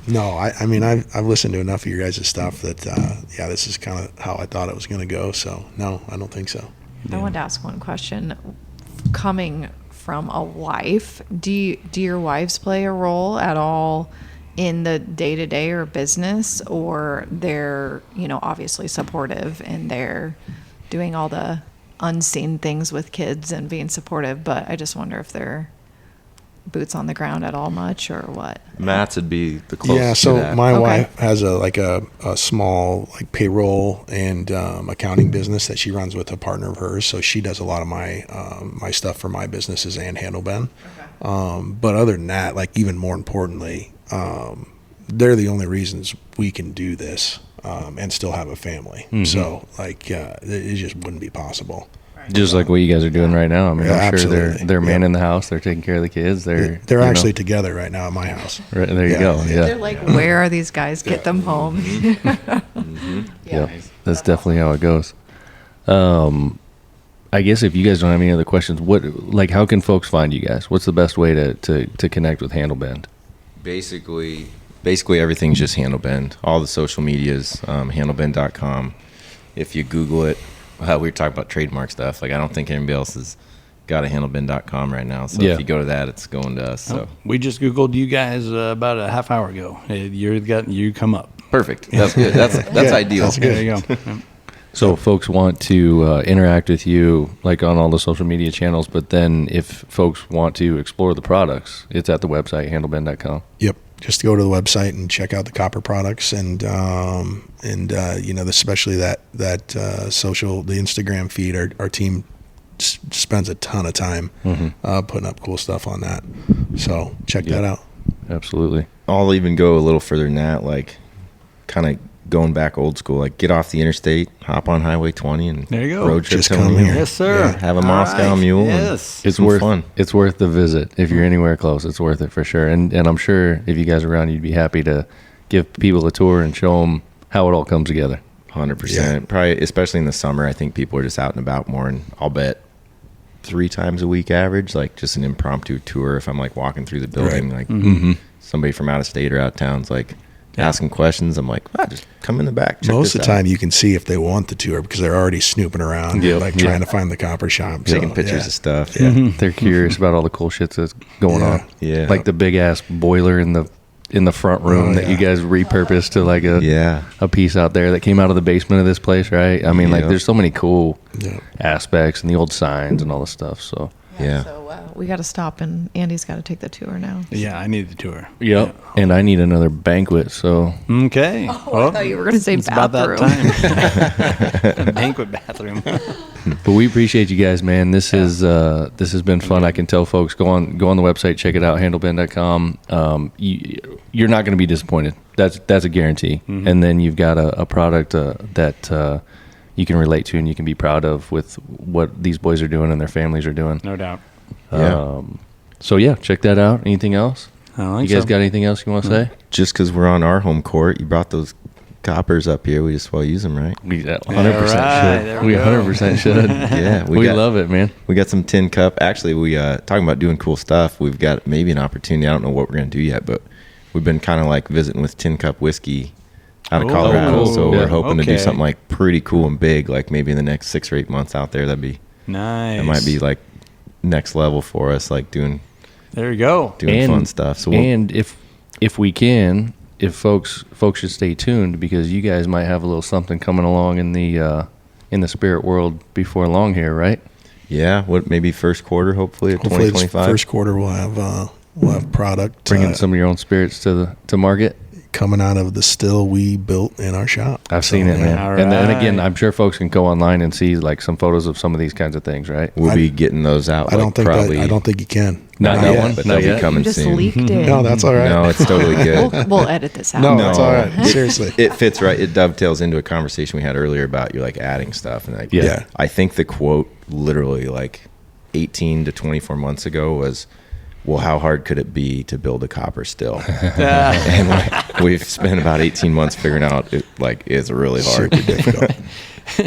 No, I've listened to enough of your guys' stuff that, this is kind of how I thought it was going to go. So, no, I don't think so. I wanted to ask one question. Coming from a wife, do your wives play a role at all in the day-to-day or business, or they're, obviously supportive and they're doing all the unseen things with kids and being supportive, but I just wonder if they're boots on the ground at all much, or what? Matt's would be the closest. Yeah, so to that. my wife has a small payroll and accounting business that she runs with a partner of hers. So she does a lot of my my stuff for my businesses and Handlebend. Okay. But other than that, even more importantly, they're the only reasons we can do this and still have a family. Mm-hmm. So it just wouldn't be possible. Just like what you guys are doing right now. I mean, I'm sure absolutely. they're manning the house. They're taking care of the kids. They're actually together right now at my house. Right, there you go. Yeah. They're like, where are these guys? Get them home. Mm-hmm. Yeah, that's definitely how it goes. I guess if you guys don't have any other questions, how can folks find you guys? What's the best way to connect with Handlebend? Basically everything's just Handlebend. All the social medias, handlebend.com. If you Google it, we were talking about trademark stuff. Like, I don't think anybody else has got a handlebend.com right now. So if you go to that, it's going to us. So We just Googled you guys about a half hour ago. You come up. perfect. That's good. That's ideal. That's good. There you go. So if folks want to interact with you, like on all the social media channels, but then if folks want to explore the products, it's at the website, handlebend.com. Yep. Just go to the website and check out the copper products, and especially that social, the Instagram feed. Our team spends a ton of time putting up cool stuff on that. So check that out. Absolutely. I'll even go a little further than that, like kind of going back old school, like get off the interstate, hop on Highway 20, and There you go. road trip Just to come O'Neill. here. Yes, sir. Yeah. Have a All Moscow right. mule. Yes. It's Some worth fun. It's worth the visit. If you're anywhere close, it's worth it for sure. And I'm sure if you guys are around, you'd be happy to give people a tour and show them how it all comes together. 100%. Yeah. Probably, especially in the summer, I think people are just out and about more, and I'll bet 3 times a week average, like just an impromptu tour. If I'm like walking through the building, like somebody from out of state or out of town's like asking questions, I'm like, just come in the back. Check Most of this the out. time you can see if they want the tour because they're already snooping around, trying to find the copper shop. taking So, pictures yeah. of stuff. They're curious about all the cool shit that's going on. Yeah. Like the big ass boiler in the front room that you guys repurposed to like a piece out there that came out of the basement of this place, right? I mean, like there's so many cool aspects and the old signs and all the stuff. So Yeah. So we got to stop, and Andy's got to take the tour now. Yeah, I need the tour. yep. And I need another banquet. So Okay. Oh, I thought you were going to say it's bathroom. about that time. Banquet bathroom. but we appreciate you guys, man. This has been fun. I can tell folks go on the website, check it out, handlebend.com. You're not going to be disappointed. That's a guarantee. And then you've got a product that you can relate to and you can be proud of with what these boys are doing and their families are doing. No doubt. So yeah, check that out. Anything else? I don't You think guys so. got anything else you want to say? Just because we're on our home court, you brought those coppers up here. We just well use them, right? We 100% right, there should. we We go. 100% should. Yeah, we got- love it, man. We got some tin cup. Actually, we talking about doing cool stuff. We've got maybe an opportunity. I don't know what we're gonna do yet, but we've been kind of like visiting with tin cup whiskey out of Oh, Colorado. cool. So Yeah. we're hoping to do Okay. something like pretty cool and big, like maybe in the next 6 or 8 months out there. That Nice. might be like next level for us, like doing There you go. fun stuff. So And if we can, if folks should stay tuned because you guys might have a little something coming along in the spirit world before long here, right? yeah, what maybe first quarter, hopefully of Hopefully, it's 2025. first quarter we'll have product Bringing some of your own spirits to market. coming out of the still we built in our shop. I've seen it, man. All And again, right. I'm sure folks can go online and see like some photos of some of these kinds of things, right? We'll I- be getting those out. I don't think probably. I don't think you can. Not Not that one? but Not they'll yet? be coming You just soon. leaked it. No, that's all right. No, it's totally good. We'll edit this out. No, it's all right. Seriously. It fits right. It dovetails into a conversation we had earlier about you like adding stuff, and like, Yeah. I think the quote literally like 18 to 24 months ago was, "Well, how hard could it be to build a copper still?" And we've spent about 18 months figuring out it like is really hard, Super difficult.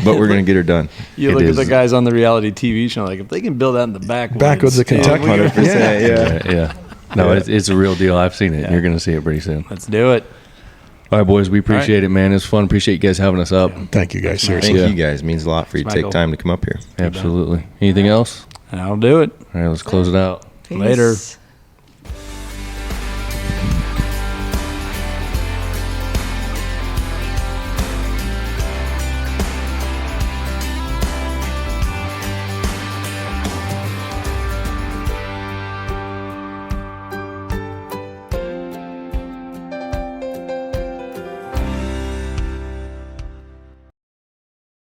but we're gonna get her done. You It look is. at the guys on the reality TV show, like if they can build that in the backwoods. Backwoods of Kentucky. 100%. Yeah. Yeah. No, It's a real deal. I've seen it. You're going to see it pretty soon. Let's do it. All right, boys. We appreciate it, man. It's fun. Appreciate you guys having us up. Thank you guys. Seriously. Thank Yeah. you guys. It means a lot for you to Michael. take time to come up here. Absolutely. Anything else? I'll do it. All right, let's close it out. Peace. Later.